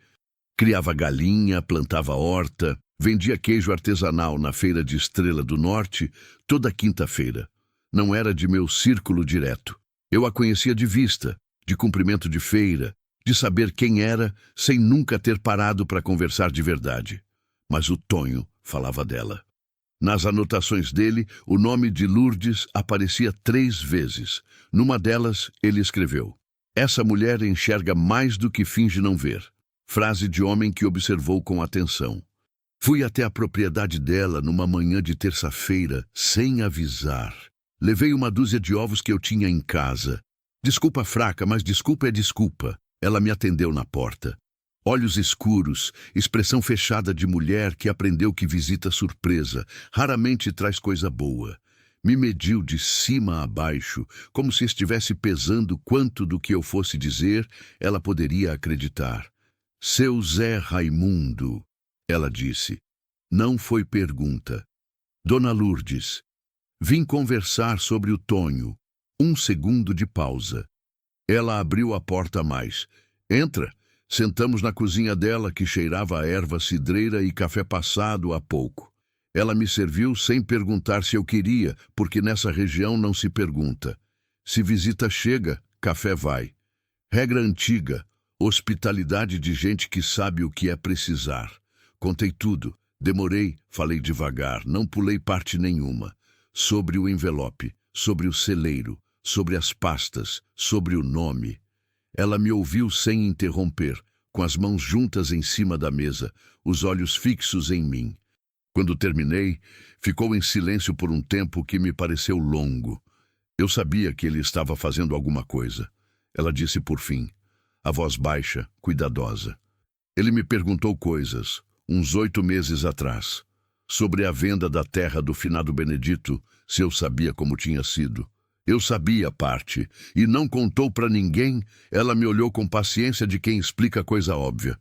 A: Criava galinha, plantava horta, vendia queijo artesanal na feira de Estrela do Norte toda quinta-feira. Não era de meu círculo direto. Eu a conhecia de vista, de cumprimento de feira, de saber quem era, sem nunca ter parado para conversar de verdade. Mas o Tonho falava dela. Nas anotações dele, o nome de Lourdes aparecia 3 vezes. Numa delas, ele escreveu: "Essa mulher enxerga mais do que finge não ver." Frase de homem que observou com atenção. Fui até a propriedade dela numa manhã de terça-feira, sem avisar. Levei uma dúzia de ovos que eu tinha em casa. Desculpa fraca, mas desculpa é desculpa. Ela me atendeu na porta. Olhos escuros, expressão fechada de mulher que aprendeu que visita surpresa raramente traz coisa boa. Me mediu de cima a baixo, como se estivesse pesando quanto do que eu fosse dizer ela poderia acreditar. "Seu Zé Raimundo", ela disse. Não foi pergunta. "Dona Lourdes, vim conversar sobre o Tonho." 1 segundo de pausa. Ela abriu a porta mais. "Entra." Sentamos na cozinha dela, que cheirava a erva cidreira e café passado há pouco. Ela me serviu sem perguntar se eu queria, porque nessa região não se pergunta. Se visita chega, café vai. Regra antiga, hospitalidade de gente que sabe o que é precisar. Contei tudo, demorei, falei devagar, não pulei parte nenhuma. Sobre o envelope, sobre o celeiro, sobre as pastas, sobre o nome. Ela me ouviu sem interromper, com as mãos juntas em cima da mesa, os olhos fixos em mim. Quando terminei, ficou em silêncio por um tempo que me pareceu longo. Eu sabia que ele estava fazendo alguma coisa. Ela disse por fim, a voz baixa, cuidadosa. Ele me perguntou coisas, uns 8 meses atrás, sobre a venda da terra do finado Benedito, se eu sabia como tinha sido. Eu sabia parte, e não contou para ninguém. Ela me olhou com paciência de quem explica coisa óbvia.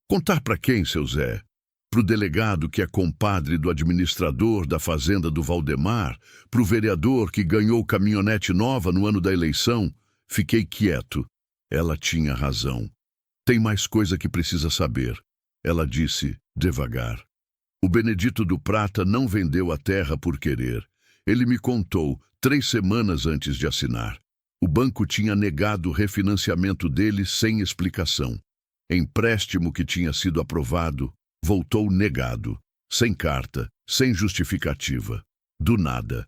A: Contar para quem, seu Zé? Pro delegado que é compadre do administrador da fazenda do Valdemar? Pro vereador que ganhou caminhonete nova no ano da eleição? Fiquei quieto. Ela tinha razão. Tem mais coisa que precisa saber. Ela disse, devagar. O Benedito do Prata não vendeu a terra por querer. Ele me contou 3 semanas antes de assinar. O banco tinha negado o refinanciamento dele sem explicação. Empréstimo que tinha sido aprovado voltou negado, sem carta, sem justificativa, do nada.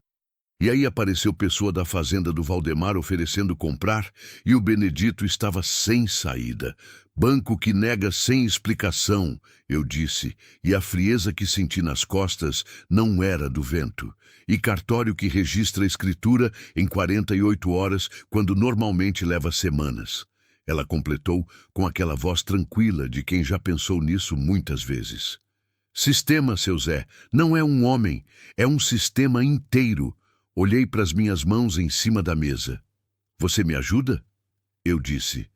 A: E aí apareceu pessoa da fazenda do Valdemar oferecendo comprar e o Benedito estava sem saída. Banco que nega sem explicação, eu disse, e a frieza que senti nas costas não era do vento. E cartório que registra a escritura em 48 horas, quando normalmente leva semanas. Ela completou com aquela voz tranquila de quem já pensou nisso muitas vezes. Sistema, seu Zé, não é um homem, é um sistema inteiro. Olhei para as minhas mãos em cima da mesa. Você me ajuda? Eu disse.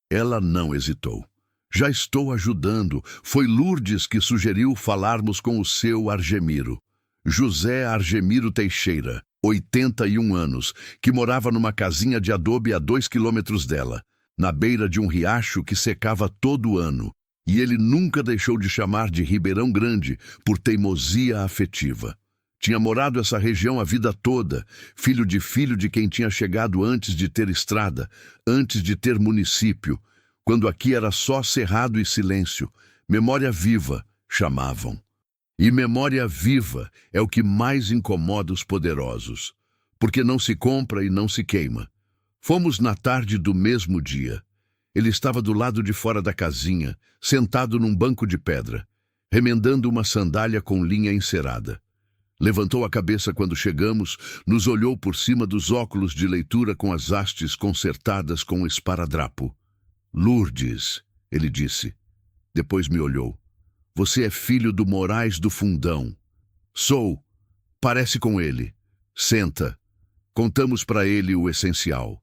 A: Ela não hesitou. Já estou ajudando. Foi Lourdes que sugeriu falarmos com o seu Argemiro. José Argemiro Teixeira, 81 anos, que morava numa casinha de adobe a 2 quilômetros dela, na beira de um riacho que secava todo ano, e ele nunca deixou de chamar de Ribeirão Grande por teimosia afetiva. Tinha morado essa região a vida toda, filho de quem tinha chegado antes de ter estrada, antes de ter município, quando aqui era só cerrado e silêncio. Memória viva, chamavam. E memória viva é o que mais incomoda os poderosos, porque não se compra e não se queima. Fomos na tarde do mesmo dia. Ele estava do lado de fora da casinha, sentado num banco de pedra, remendando uma sandália com linha encerada. Levantou a cabeça quando chegamos, nos olhou por cima dos óculos de leitura com as hastes consertadas com esparadrapo. Lourdes, ele disse. Depois me olhou. Você é filho do Moraes do Fundão. Sou. Parece com ele. Senta. Contamos para ele o essencial.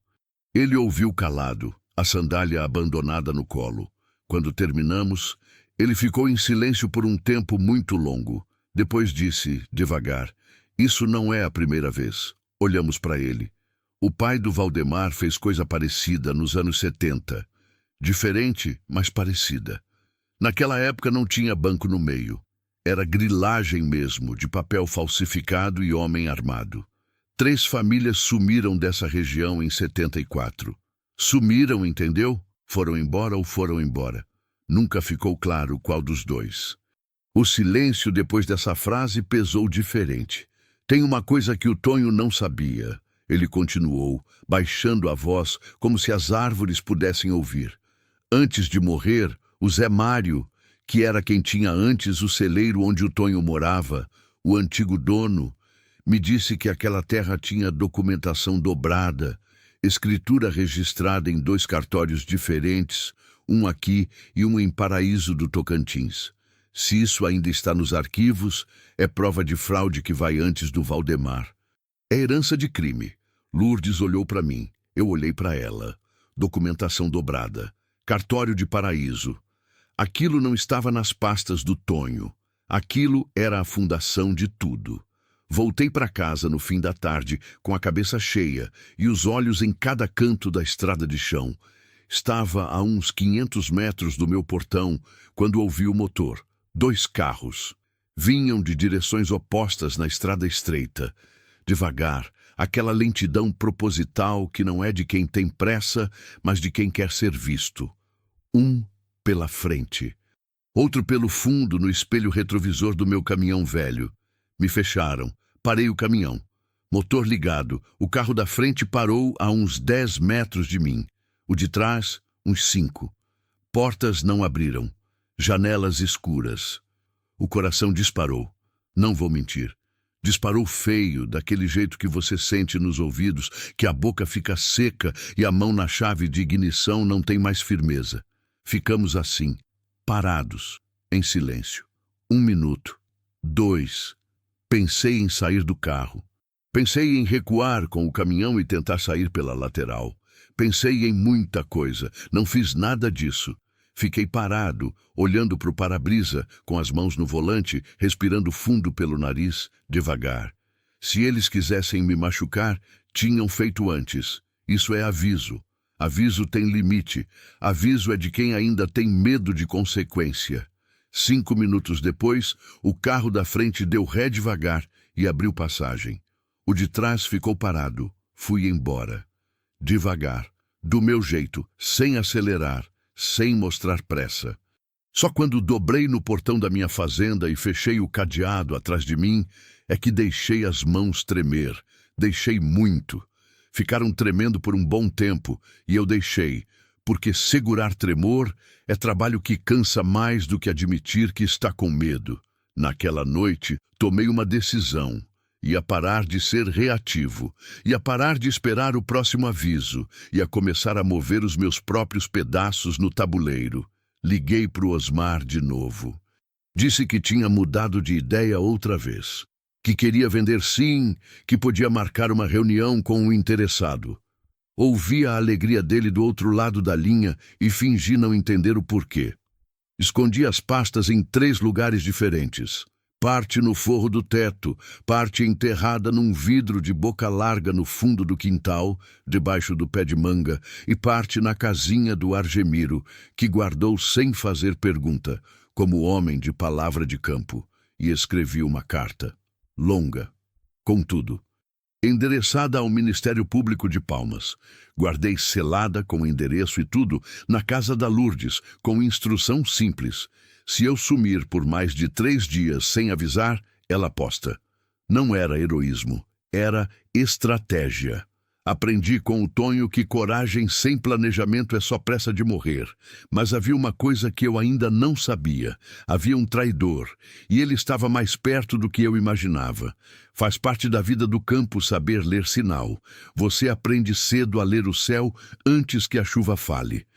A: Ele ouviu calado, a sandália abandonada no colo. Quando terminamos, ele ficou em silêncio por um tempo muito longo. Depois disse, devagar, isso não é a primeira vez. Olhamos para ele. O pai do Valdemar fez coisa parecida nos anos 70. Diferente, mas parecida. Naquela época não tinha banco no meio. Era grilagem mesmo, de papel falsificado e homem armado. 3 famílias sumiram dessa região em 74. Sumiram, entendeu? Foram embora ou foram embora. Nunca ficou claro qual dos dois. O silêncio depois dessa frase pesou diferente. Tem uma coisa que o Tonho não sabia. Ele continuou, baixando a voz como se as árvores pudessem ouvir. Antes de morrer, o Zé Mário, que era quem tinha antes o celeiro onde o Tonho morava, o antigo dono, me disse que aquela terra tinha documentação dobrada, escritura registrada em 2 cartórios diferentes, um aqui e um em Paraíso do Tocantins. Se isso ainda está nos arquivos, é prova de fraude que vai antes do Valdemar. É herança de crime. Lourdes olhou para mim. Eu olhei para ela. Documentação dobrada. Cartório de Paraíso. Aquilo não estava nas pastas do Tonho. Aquilo era a fundação de tudo. Voltei para casa no fim da tarde, com a cabeça cheia e os olhos em cada canto da estrada de chão. Estava a uns 500 metros do meu portão, quando ouvi o motor. 2 carros. Vinham de direções opostas na estrada estreita. Devagar, aquela lentidão proposital que não é de quem tem pressa, mas de quem quer ser visto. Um pela frente. Outro pelo fundo no espelho retrovisor do meu caminhão velho. Me fecharam. Parei o caminhão. Motor ligado. O carro da frente parou a uns 10 metros de mim. O de trás, uns 5. Portas não abriram. Janelas escuras. O coração disparou. Não vou mentir. Disparou feio, daquele jeito que você sente nos ouvidos, que a boca fica seca e a mão na chave de ignição não tem mais firmeza. Ficamos assim, parados, em silêncio. 1 minuto. 2. Pensei em sair do carro. Pensei em recuar com o caminhão e tentar sair pela lateral. Pensei em muita coisa. Não fiz nada disso. Fiquei parado, olhando para o para-brisa, com as mãos no volante, respirando fundo pelo nariz, devagar. Se eles quisessem me machucar, tinham feito antes. Isso é aviso. Aviso tem limite. Aviso é de quem ainda tem medo de consequência. 5 minutos depois, o carro da frente deu ré devagar e abriu passagem. O de trás ficou parado. Fui embora. Devagar, do meu jeito, sem acelerar, sem mostrar pressa. Só quando dobrei no portão da minha fazenda e fechei o cadeado atrás de mim, é que deixei as mãos tremer. Deixei muito. Ficaram tremendo por um bom tempo, e eu deixei, porque segurar tremor é trabalho que cansa mais do que admitir que está com medo. Naquela noite, tomei uma decisão. Ia parar de ser reativo, ia parar de esperar o próximo aviso, ia começar a mover os meus próprios pedaços no tabuleiro. Liguei para o Osmar de novo. Disse que tinha mudado de ideia outra vez, que queria vender sim, que podia marcar uma reunião com o interessado. Ouvi a alegria dele do outro lado da linha e fingi não entender o porquê. Escondi as pastas em 3 lugares diferentes. Parte no forro do teto, parte enterrada num vidro de boca larga no fundo do quintal, debaixo do pé de manga, e parte na casinha do Argemiro, que guardou sem fazer pergunta, como homem de palavra de campo, e escrevi uma carta, longa, contudo, endereçada ao Ministério Público de Palmas. Guardei selada com endereço e tudo na casa da Lourdes, com instrução simples. Se eu sumir por mais de 3 dias sem avisar, ela posta. Não era heroísmo, era estratégia. Aprendi com o Tonho que coragem sem planejamento é só pressa de morrer. Mas havia uma coisa que eu ainda não sabia. Havia um traidor, e ele estava mais perto do que eu imaginava. Faz parte da vida do campo saber ler sinal. Você aprende cedo a ler o céu antes que a chuva fale.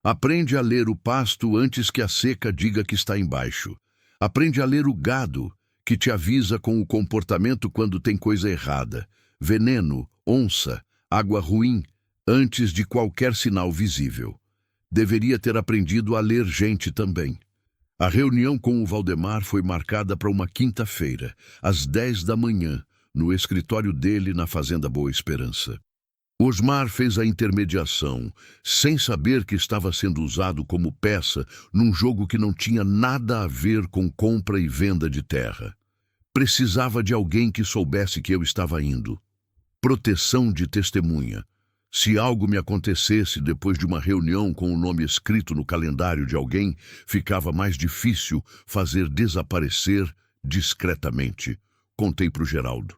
A: Aprende a ler o pasto antes que a seca diga que está embaixo. Aprende a ler o gado, que te avisa com o comportamento quando tem coisa errada. Veneno, onça, água ruim, antes de qualquer sinal visível. Deveria ter aprendido a ler gente também. A reunião com o Valdemar foi marcada para uma quinta-feira, às 10 da manhã, no escritório dele na Fazenda Boa Esperança. Osmar fez a intermediação, sem saber que estava sendo usado como peça num jogo que não tinha nada a ver com compra e venda de terra. Precisava de alguém que soubesse que eu estava indo. Proteção de testemunha. Se algo me acontecesse depois de uma reunião com o nome escrito no calendário de alguém, ficava mais difícil fazer desaparecer discretamente. Contei para o Geraldo.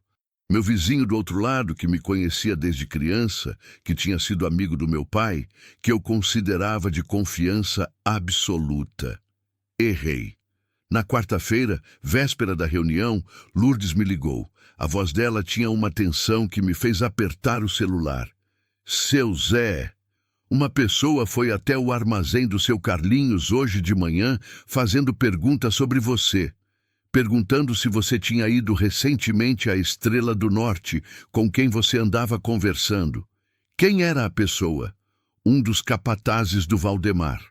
A: Meu vizinho do outro lado, que me conhecia desde criança, que tinha sido amigo do meu pai, que eu considerava de confiança absoluta. Errei. Na quarta-feira, véspera da reunião, Lourdes me ligou. A voz dela tinha uma tensão que me fez apertar o celular. Seu Zé, uma pessoa foi até o armazém do seu Carlinhos hoje de manhã fazendo perguntas sobre você. Perguntando se você tinha ido recentemente à Estrela do Norte, com quem você andava conversando. Quem era a pessoa? Um dos capatazes do Valdemar.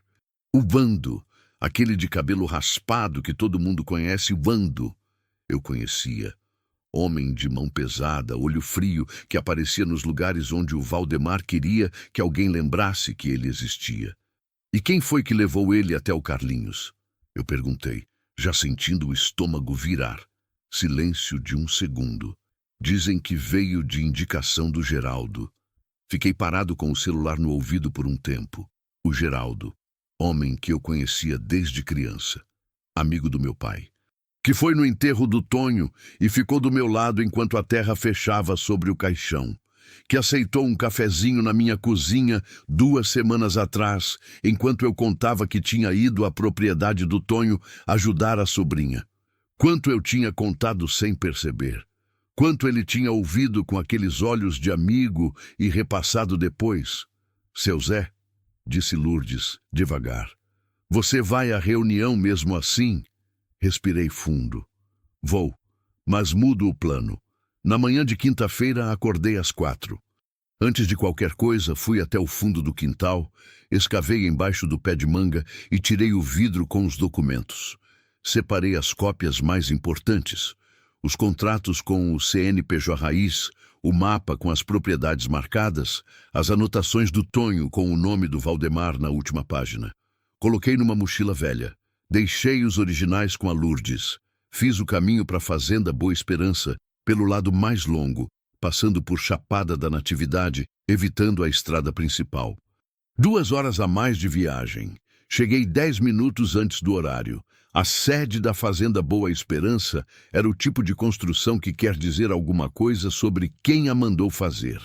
A: O Vando, aquele de cabelo raspado que todo mundo conhece, o Vando. Eu conhecia. Homem de mão pesada, olho frio, que aparecia nos lugares onde o Valdemar queria que alguém lembrasse que ele existia. E quem foi que levou ele até o Carlinhos? Eu perguntei, já sentindo o estômago virar. Silêncio de um segundo. Dizem que veio de indicação do Geraldo. Fiquei parado com o celular no ouvido por um tempo. O Geraldo, homem que eu conhecia desde criança, amigo do meu pai, que foi no enterro do Tonho e ficou do meu lado enquanto a terra fechava sobre o caixão, que aceitou um cafezinho na minha cozinha 2 semanas atrás, enquanto eu contava que tinha ido à propriedade do Tonho ajudar a sobrinha. Quanto eu tinha contado sem perceber. Quanto ele tinha ouvido com aqueles olhos de amigo e repassado depois. Seu Zé, disse Lourdes, devagar, você vai à reunião mesmo assim? Respirei fundo. Vou, mas mudo o plano. Na manhã de quinta-feira acordei às 4. Antes de qualquer coisa, fui até o fundo do quintal, escavei embaixo do pé de manga e tirei o vidro com os documentos. Separei as cópias mais importantes. Os contratos com o CNPJ Raiz, o mapa com as propriedades marcadas, as anotações do Tonho com o nome do Valdemar na última página. Coloquei numa mochila velha. Deixei os originais com a Lourdes. Fiz o caminho para a fazenda Boa Esperança, pelo lado mais longo, passando por Chapada da Natividade, evitando a estrada principal. 2 horas a mais de viagem. Cheguei 10 minutos antes do horário. A sede da fazenda Boa Esperança era o tipo de construção que quer dizer alguma coisa sobre quem a mandou fazer.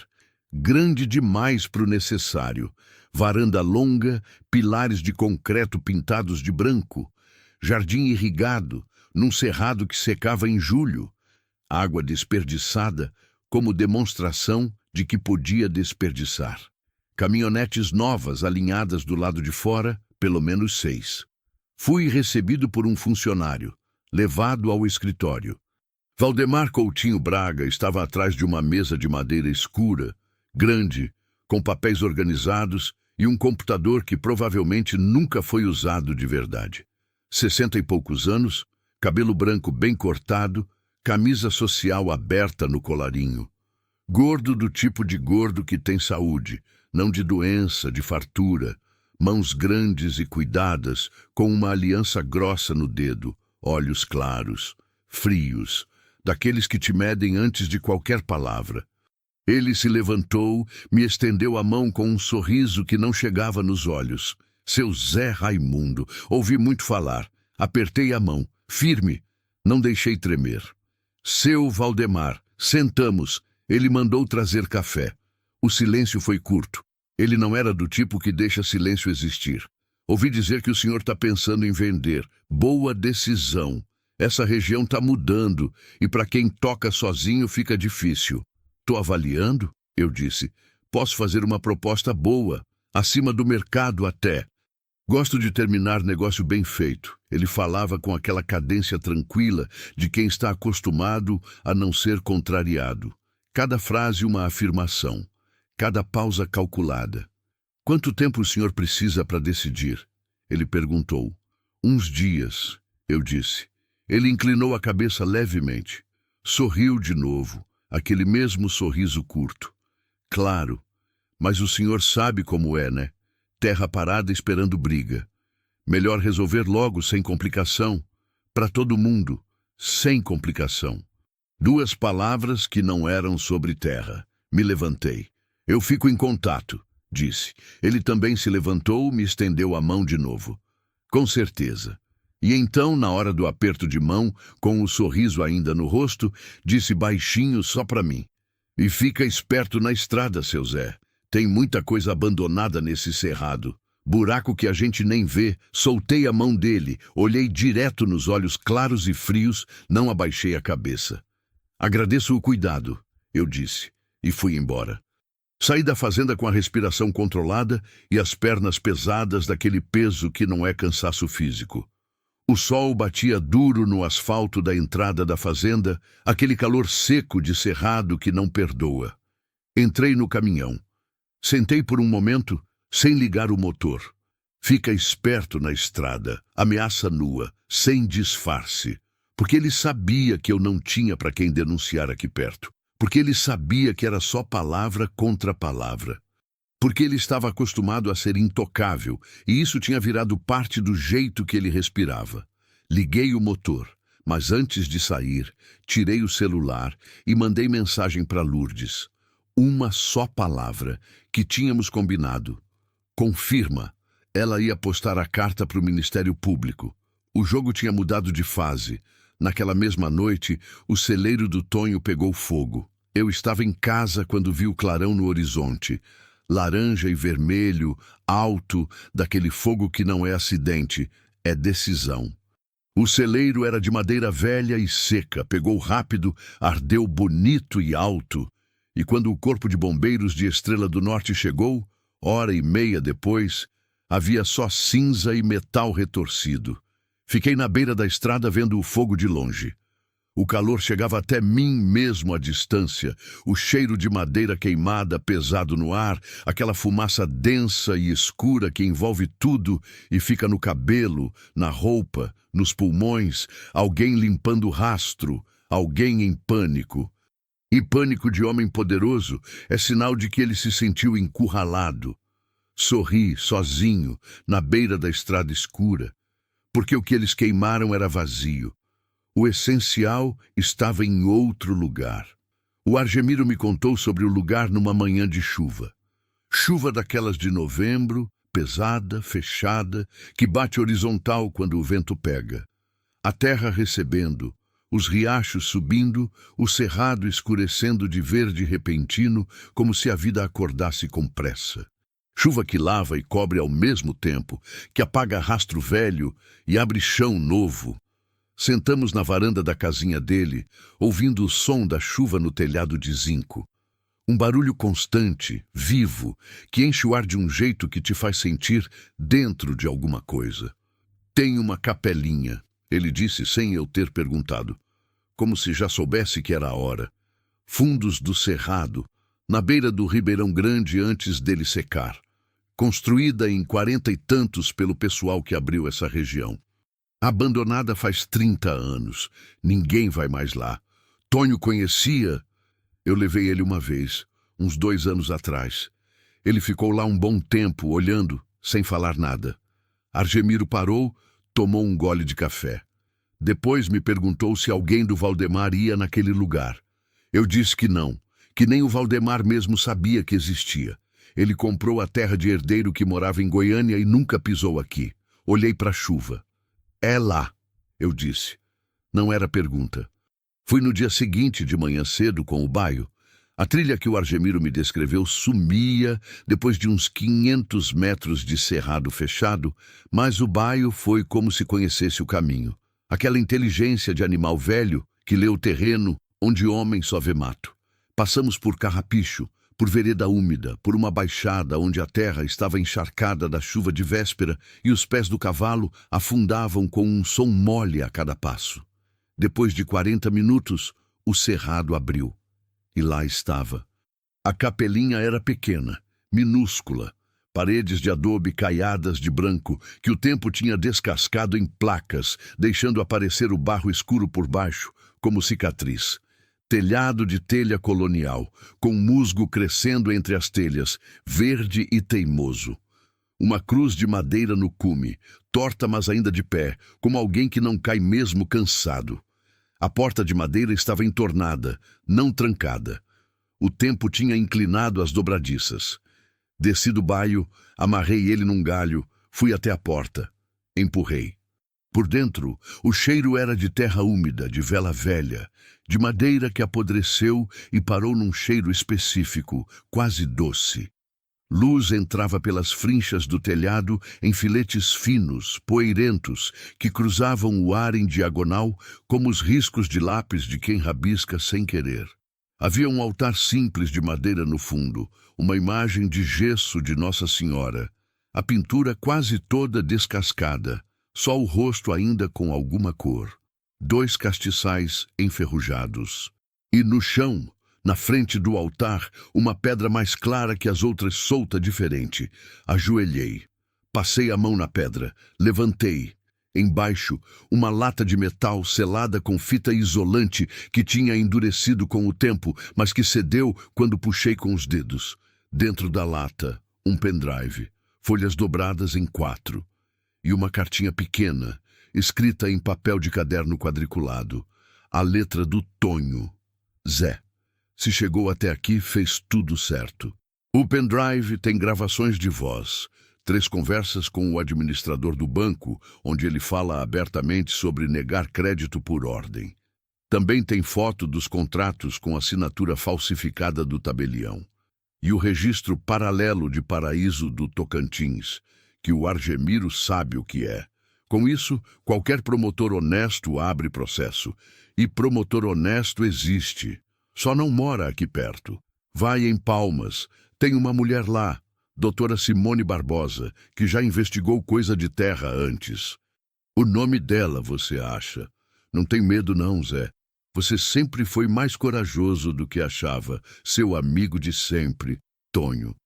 A: Grande demais para o necessário. Varanda longa, pilares de concreto pintados de branco, jardim irrigado, num cerrado que secava em julho, água desperdiçada como demonstração de que podia desperdiçar. Caminhonetes novas alinhadas do lado de fora, pelo menos 6. Fui recebido por um funcionário, levado ao escritório. Valdemar Coutinho Braga estava atrás de uma mesa de madeira escura, grande, com papéis organizados e um computador que provavelmente nunca foi usado de verdade. 60 e poucos anos, cabelo branco bem cortado, camisa social aberta no colarinho. Gordo do tipo de gordo que tem saúde, não de doença, de fartura. Mãos grandes e cuidadas, com uma aliança grossa no dedo, olhos claros, frios, daqueles que te medem antes de qualquer palavra. Ele se levantou, me estendeu a mão com um sorriso que não chegava nos olhos. Seu Zé Raimundo, ouvi muito falar. Apertei a mão, firme, não deixei tremer. Seu Valdemar, sentamos. Ele mandou trazer café. O silêncio foi curto. Ele não era do tipo que deixa silêncio existir. Ouvi dizer que o senhor está pensando em vender. Boa decisão. Essa região está mudando e para quem toca sozinho fica difícil. Estou avaliando, eu disse. Posso fazer uma proposta boa, acima do mercado até. Gosto de terminar negócio bem feito. Ele falava com aquela cadência tranquila de quem está acostumado a não ser contrariado. Cada frase uma afirmação. Cada pausa calculada. Quanto tempo o senhor precisa para decidir? Ele perguntou. Uns dias, eu disse. Ele inclinou a cabeça levemente. Sorriu de novo, aquele mesmo sorriso curto. Claro, mas o senhor sabe como é, né? Terra parada esperando briga. Melhor resolver logo, sem complicação. Para todo mundo, sem complicação. 2 palavras que não eram sobre terra. Me levantei. Eu fico em contato, disse. Ele também se levantou e me estendeu a mão de novo. Com certeza. E então, na hora do aperto de mão, com o sorriso ainda no rosto, disse baixinho só para mim: "E fica esperto na estrada, seu Zé. Tem muita coisa abandonada nesse cerrado. Buraco que a gente nem vê." Soltei a mão dele, olhei direto nos olhos claros e frios, não abaixei a cabeça. "Agradeço o cuidado", eu disse, e fui embora. Saí da fazenda com a respiração controlada e as pernas pesadas daquele peso que não é cansaço físico. O sol batia duro no asfalto da entrada da fazenda, aquele calor seco de cerrado que não perdoa. Entrei no caminhão. Sentei por um momento, sem ligar o motor. Fica esperto na estrada, ameaça nua, sem disfarce. Porque ele sabia que eu não tinha para quem denunciar aqui perto. Porque ele sabia que era só palavra contra palavra. Porque ele estava acostumado a ser intocável, e isso tinha virado parte do jeito que ele respirava. Liguei o motor, mas antes de sair, tirei o celular e mandei mensagem para Lourdes. Uma só palavra, que tínhamos combinado. Confirma. Ela ia postar a carta para o Ministério Público. O jogo tinha mudado de fase. Naquela mesma noite, o celeiro do Tonho pegou fogo. Eu estava em casa quando vi o clarão no horizonte. Laranja e vermelho, alto, daquele fogo que não é acidente, é decisão. O celeiro era de madeira velha e seca, pegou rápido, ardeu bonito e alto. E quando o corpo de bombeiros de Estrela do Norte chegou, hora e meia depois, havia só cinza e metal retorcido. Fiquei na beira da estrada vendo o fogo de longe. O calor chegava até mim mesmo à distância, o cheiro de madeira queimada pesado no ar, aquela fumaça densa e escura que envolve tudo e fica no cabelo, na roupa, nos pulmões, alguém limpando o rastro, alguém em pânico. E pânico de homem poderoso é sinal de que ele se sentiu encurralado. Sorri, sozinho, na beira da estrada escura, porque o que eles queimaram era vazio. O essencial estava em outro lugar. O Argemiro me contou sobre o lugar numa manhã de chuva. Chuva daquelas de novembro, pesada, fechada, que bate horizontal quando o vento pega. A terra recebendo, os riachos subindo, o cerrado escurecendo de verde repentino, como se a vida acordasse com pressa. Chuva que lava e cobre ao mesmo tempo, que apaga rastro velho e abre chão novo. Sentamos na varanda da casinha dele, ouvindo o som da chuva no telhado de zinco. Um barulho constante, vivo, que enche o ar de um jeito que te faz sentir dentro de alguma coisa. "Tem uma capelinha", ele disse sem eu ter perguntado, como se já soubesse que era a hora. "Fundos do Cerrado, na beira do Ribeirão Grande antes dele secar. Construída em 40 e tantos pelo pessoal que abriu essa região. Abandonada faz 30 anos. Ninguém vai mais lá. Tonho conhecia. Eu levei ele uma vez, uns 2 anos atrás. Ele ficou lá um bom tempo, olhando, sem falar nada. Argemiro parou, tomou um gole de café. Depois me perguntou se alguém do Valdemar ia naquele lugar. Eu disse que não, que nem o Valdemar mesmo sabia que existia. Ele comprou a terra de herdeiro que morava em Goiânia e nunca pisou aqui. Olhei para a chuva. "É lá", eu disse. Não era pergunta. Fui no dia seguinte, de manhã cedo, com o baio. A trilha que o Argemiro me descreveu sumia depois de uns 500 metros de cerrado fechado, mas o baio foi como se conhecesse o caminho. Aquela inteligência de animal velho que lê o terreno onde homem só vê mato. Passamos por carrapicho, por vereda úmida, por uma baixada onde a terra estava encharcada da chuva de véspera e os pés do cavalo afundavam com um som mole a cada passo. Depois de 40 minutos, o cerrado abriu. E lá estava. A capelinha era pequena, minúscula, paredes de adobe caiadas de branco que o tempo tinha descascado em placas, deixando aparecer o barro escuro por baixo, como cicatriz. Telhado de telha colonial, com musgo crescendo entre as telhas, verde e teimoso. Uma cruz de madeira no cume, torta mas ainda de pé, como alguém que não cai mesmo cansado. A porta de madeira estava entornada, não trancada. O tempo tinha inclinado as dobradiças. Desci do baio, amarrei ele num galho, fui até a porta. Empurrei. Por dentro, o cheiro era de terra úmida, de vela velha, de madeira que apodreceu e parou num cheiro específico, quase doce. Luz entrava pelas frinchas do telhado em filetes finos, poeirentos, que cruzavam o ar em diagonal como os riscos de lápis de quem rabisca sem querer. Havia um altar simples de madeira no fundo, uma imagem de gesso de Nossa Senhora. A pintura quase toda descascada, só o rosto ainda com alguma cor. 2 castiçais enferrujados. E no chão, na frente do altar, uma pedra mais clara que as outras solta diferente. Ajoelhei. Passei a mão na pedra. Levantei. Embaixo, uma lata de metal selada com fita isolante que tinha endurecido com o tempo, mas que cedeu quando puxei com os dedos. Dentro da lata, um pendrive, folhas dobradas em 4. E uma cartinha pequena, escrita em papel de caderno quadriculado. A letra do Tonho. Zé. Se chegou até aqui, fez tudo certo. O pendrive tem gravações de voz, 3 conversas com o administrador do banco, onde ele fala abertamente sobre negar crédito por ordem. Também tem foto dos contratos com assinatura falsificada do tabelião. E o registro paralelo de paraíso do Tocantins, que o Argemiro sabe o que é. Com isso, qualquer promotor honesto abre processo. E promotor honesto existe. Só não mora aqui perto. Vai em Palmas. Tem uma mulher lá, doutora Simone Barbosa, que já investigou coisa de terra antes. O nome dela, você acha? Não tem medo não, Zé. Você sempre foi mais corajoso do que achava. Seu amigo de sempre, Tonho.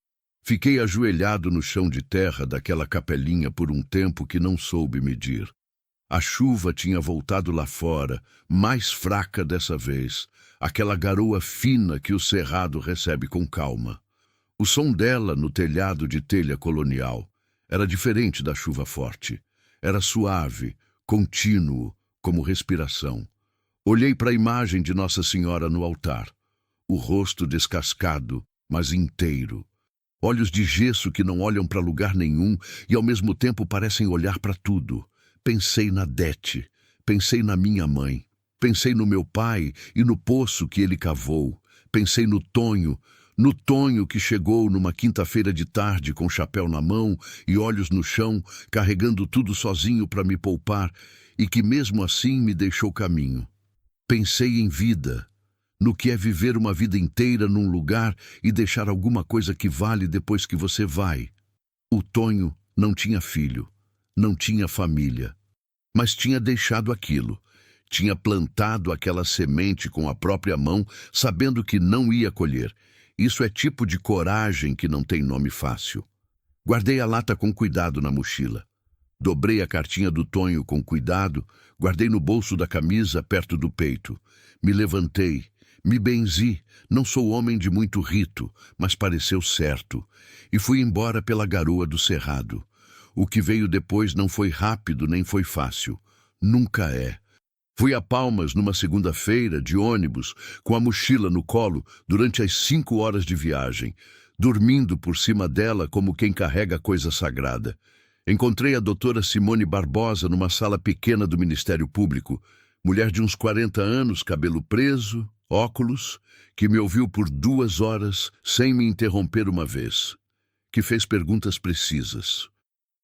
A: Fiquei ajoelhado no chão de terra daquela capelinha por um tempo que não soube medir. A chuva tinha voltado lá fora, mais fraca dessa vez, aquela garoa fina que o cerrado recebe com calma. O som dela no telhado de telha colonial era diferente da chuva forte. Era suave, contínuo, como respiração. Olhei para a imagem de Nossa Senhora no altar. O rosto descascado, mas inteiro. Olhos de gesso que não olham para lugar nenhum e ao mesmo tempo parecem olhar para tudo. Pensei na Dete, pensei na minha mãe, pensei no meu pai e no poço que ele cavou. Pensei no Tonho que chegou numa quinta-feira de tarde com chapéu na mão e olhos no chão, carregando tudo sozinho para me poupar e que mesmo assim me deixou caminho. Pensei em vida, no que é viver uma vida inteira num lugar e deixar alguma coisa que vale depois que você vai. O Tonho não tinha filho, não tinha família, mas tinha deixado aquilo. Tinha plantado aquela semente com a própria mão, sabendo que não ia colher. Isso é tipo de coragem que não tem nome fácil. Guardei a lata com cuidado na mochila. Dobrei a cartinha do Tonho com cuidado, guardei no bolso da camisa perto do peito. Me levantei, me benzi, não sou homem de muito rito, mas pareceu certo, e fui embora pela garoa do cerrado. O que veio depois não foi rápido nem foi fácil. Nunca é. Fui a Palmas numa segunda-feira, de ônibus, com a mochila no colo, durante as 5 horas de viagem, dormindo por cima dela como quem carrega coisa sagrada. Encontrei a doutora Simone Barbosa numa sala pequena do Ministério Público, mulher de uns 40 anos, cabelo preso, óculos, que me ouviu por 2 horas sem me interromper uma vez, que fez perguntas precisas,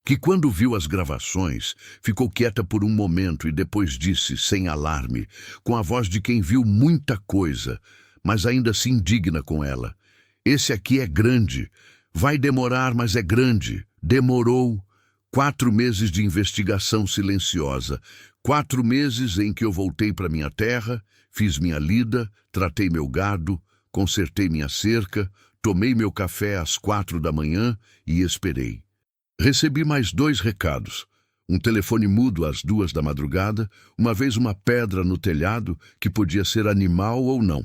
A: que quando viu as gravações, ficou quieta por um momento e depois disse, sem alarme, com a voz de quem viu muita coisa, mas ainda se indigna com ela: "Esse aqui é grande. Vai demorar, mas é grande. Demorou. 4 meses de investigação silenciosa. 4 meses em que eu voltei para minha terra, fiz minha lida, tratei meu gado, consertei minha cerca, tomei meu café às 4 da manhã e esperei. Recebi mais 2 recados. Um telefone mudo às 2 da madrugada, uma vez uma pedra no telhado, que podia ser animal ou não.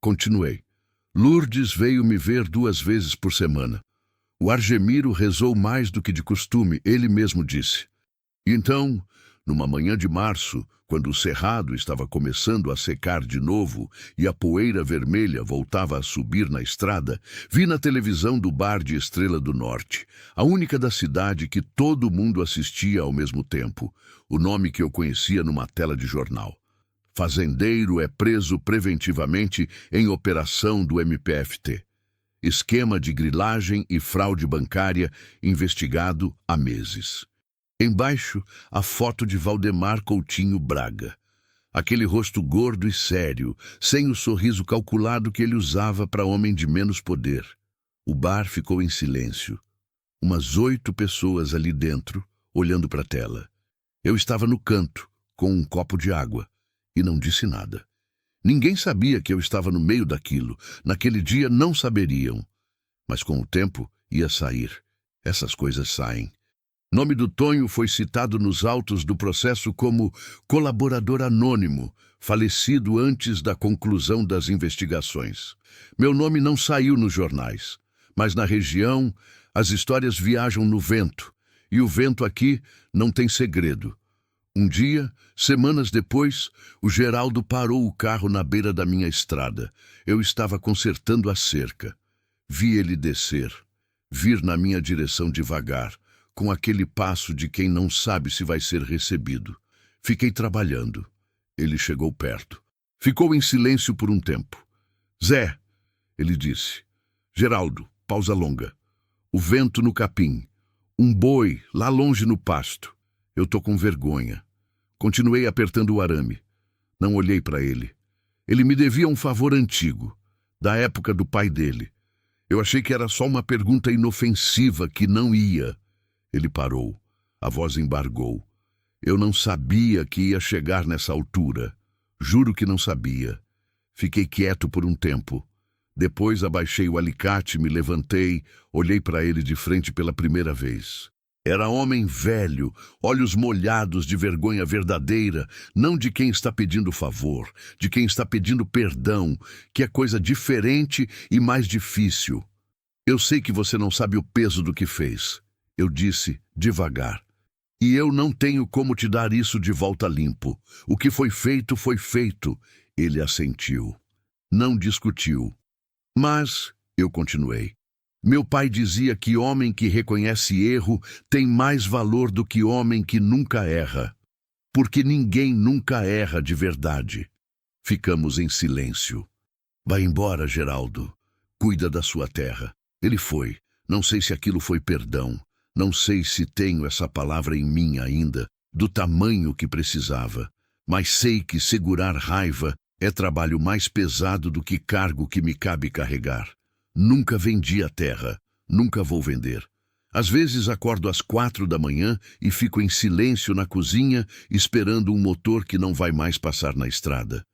A: Continuei. Lourdes veio me ver 2 vezes por semana. O Argemiro rezou mais do que de costume, ele mesmo disse. Então, Numa manhã de março, quando o cerrado estava começando a secar de novo e a poeira vermelha voltava a subir na estrada, vi na televisão do bar de Estrela do Norte, a única da cidade que todo mundo assistia ao mesmo tempo, o nome que eu conhecia numa tela de jornal. Fazendeiro é preso preventivamente em operação do MPFT. Esquema de grilagem e fraude bancária investigado há meses. Embaixo, a foto de Valdemar Coutinho Braga. Aquele rosto gordo e sério, sem o sorriso calculado que ele usava para homem de menos poder. O bar ficou em silêncio. Umas 8 pessoas ali dentro, olhando para a tela. Eu estava no canto, com um copo de água, e não disse nada. Ninguém sabia que eu estava no meio daquilo. Naquele dia não saberiam. Mas com o tempo ia sair. Essas coisas saem. Nome do Tonho foi citado nos autos do processo como colaborador anônimo, falecido antes da conclusão das investigações. Meu nome não saiu nos jornais, mas na região as histórias viajam no vento, e o vento aqui não tem segredo. Um dia, semanas depois, o Geraldo parou o carro na beira da minha estrada. Eu estava consertando a cerca. Vi ele descer, vir na minha direção devagar, com aquele passo de quem não sabe se vai ser recebido. Fiquei trabalhando. Ele chegou perto. Ficou em silêncio por um tempo. Zé, ele disse. Geraldo, pausa longa. O vento no capim. Um boi lá longe no pasto. Eu tô com vergonha. Continuei apertando o arame. Não olhei para ele. Ele me devia um favor antigo, da época do pai dele. Eu achei que era só uma pergunta inofensiva que não ia. Ele parou. A voz embargou. Eu não sabia que ia chegar nessa altura. Juro que não sabia. Fiquei quieto por um tempo. Depois abaixei o alicate, me levantei, olhei para ele de frente pela primeira vez. Era homem velho, olhos molhados de vergonha verdadeira, não de quem está pedindo favor, de quem está pedindo perdão, que é coisa diferente e mais difícil. Eu sei que você não sabe o peso do que fez. Eu disse, devagar. E eu não tenho como te dar isso de volta limpo. O que foi feito, foi feito. Ele assentiu. Não discutiu. Mas, eu continuei, meu pai dizia que homem que reconhece erro tem mais valor do que homem que nunca erra. Porque ninguém nunca erra de verdade. Ficamos em silêncio. Vai embora, Geraldo. Cuida da sua terra. Ele foi. Não sei se aquilo foi perdão. Não sei se tenho essa palavra em mim ainda, do tamanho que precisava. Mas sei que segurar raiva é trabalho mais pesado do que cargo que me cabe carregar. Nunca vendi a terra, nunca vou vender. Às vezes acordo às 4 da manhã e fico em silêncio na cozinha, esperando um motor que não vai mais passar na estrada.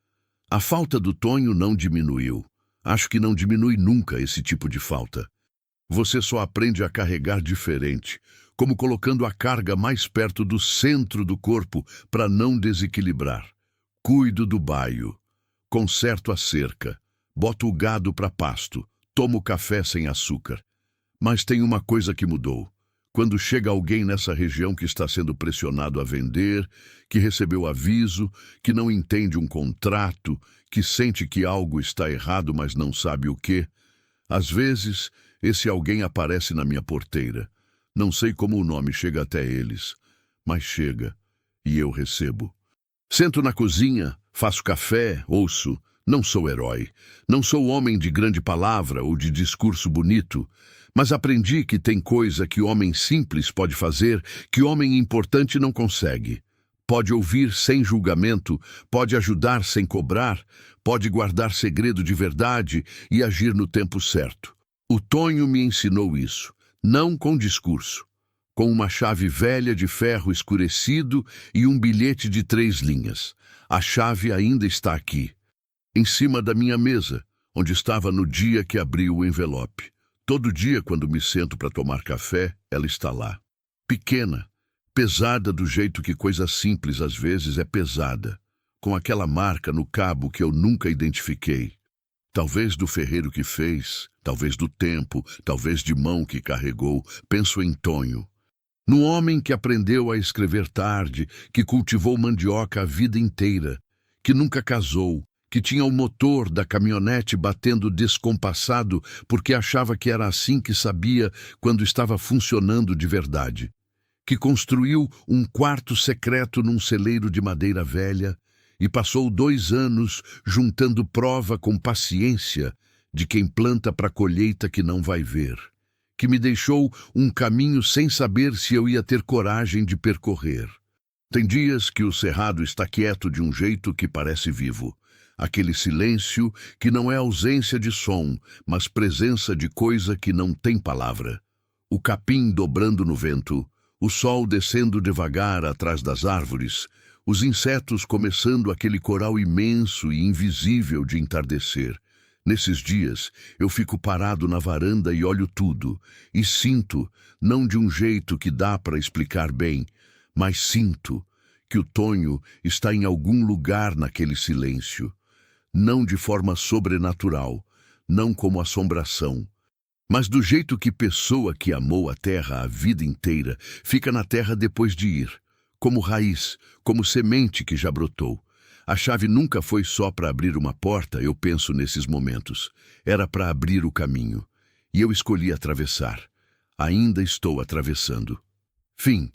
A: A falta do Tonho não diminuiu. Acho que não diminui nunca esse tipo de falta. Você só aprende a carregar diferente, como colocando a carga mais perto do centro do corpo para não desequilibrar. Cuido do baio. Conserto a cerca. Boto o gado para pasto. Tomo café sem açúcar. Mas tem uma coisa que mudou. Quando chega alguém nessa região que está sendo pressionado a vender, que recebeu aviso, que não entende um contrato, que sente que algo está errado, mas não sabe o quê, às vezes, esse alguém aparece na minha porteira. Não sei como o nome chega até eles, mas chega, e eu recebo. Sento na cozinha, faço café, ouço. Não sou herói, não sou homem de grande palavra ou de discurso bonito, mas aprendi que tem coisa que homem simples pode fazer que homem importante não consegue. Pode ouvir sem julgamento, pode ajudar sem cobrar, pode guardar segredo de verdade e agir no tempo certo. O Tonho me ensinou isso, não com discurso, com uma chave velha de ferro escurecido e um bilhete de 3 linhas. A chave ainda está aqui, em cima da minha mesa, onde estava no dia que abri o envelope. Todo dia, quando me sento para tomar café, ela está lá. Pequena, pesada do jeito que coisa simples às vezes é pesada, com aquela marca no cabo que eu nunca identifiquei. Talvez do ferreiro que fez, talvez do tempo, talvez de mão que carregou. Penso em Tonho. No homem que aprendeu a escrever tarde, que cultivou mandioca a vida inteira, que nunca casou, que tinha o motor da caminhonete batendo descompassado porque achava que era assim que sabia quando estava funcionando de verdade, que construiu um quarto secreto num celeiro de madeira velha e passou 2 anos juntando prova com paciência de quem planta para colheita que não vai ver, que me deixou um caminho sem saber se eu ia ter coragem de percorrer. Tem dias que o cerrado está quieto de um jeito que parece vivo. Aquele silêncio que não é ausência de som, mas presença de coisa que não tem palavra. O capim dobrando no vento, o sol descendo devagar atrás das árvores, os insetos começando aquele coral imenso e invisível de entardecer. Nesses dias, eu fico parado na varanda e olho tudo, e sinto, não de um jeito que dá para explicar bem, mas sinto que o Tonho está em algum lugar naquele silêncio. Não de forma sobrenatural, não como assombração, mas do jeito que pessoa que amou a terra a vida inteira fica na terra depois de ir, como raiz, como semente que já brotou. A chave nunca foi só para abrir uma porta, eu penso nesses momentos. Era para abrir o caminho. E eu escolhi atravessar. Ainda estou atravessando. Fim.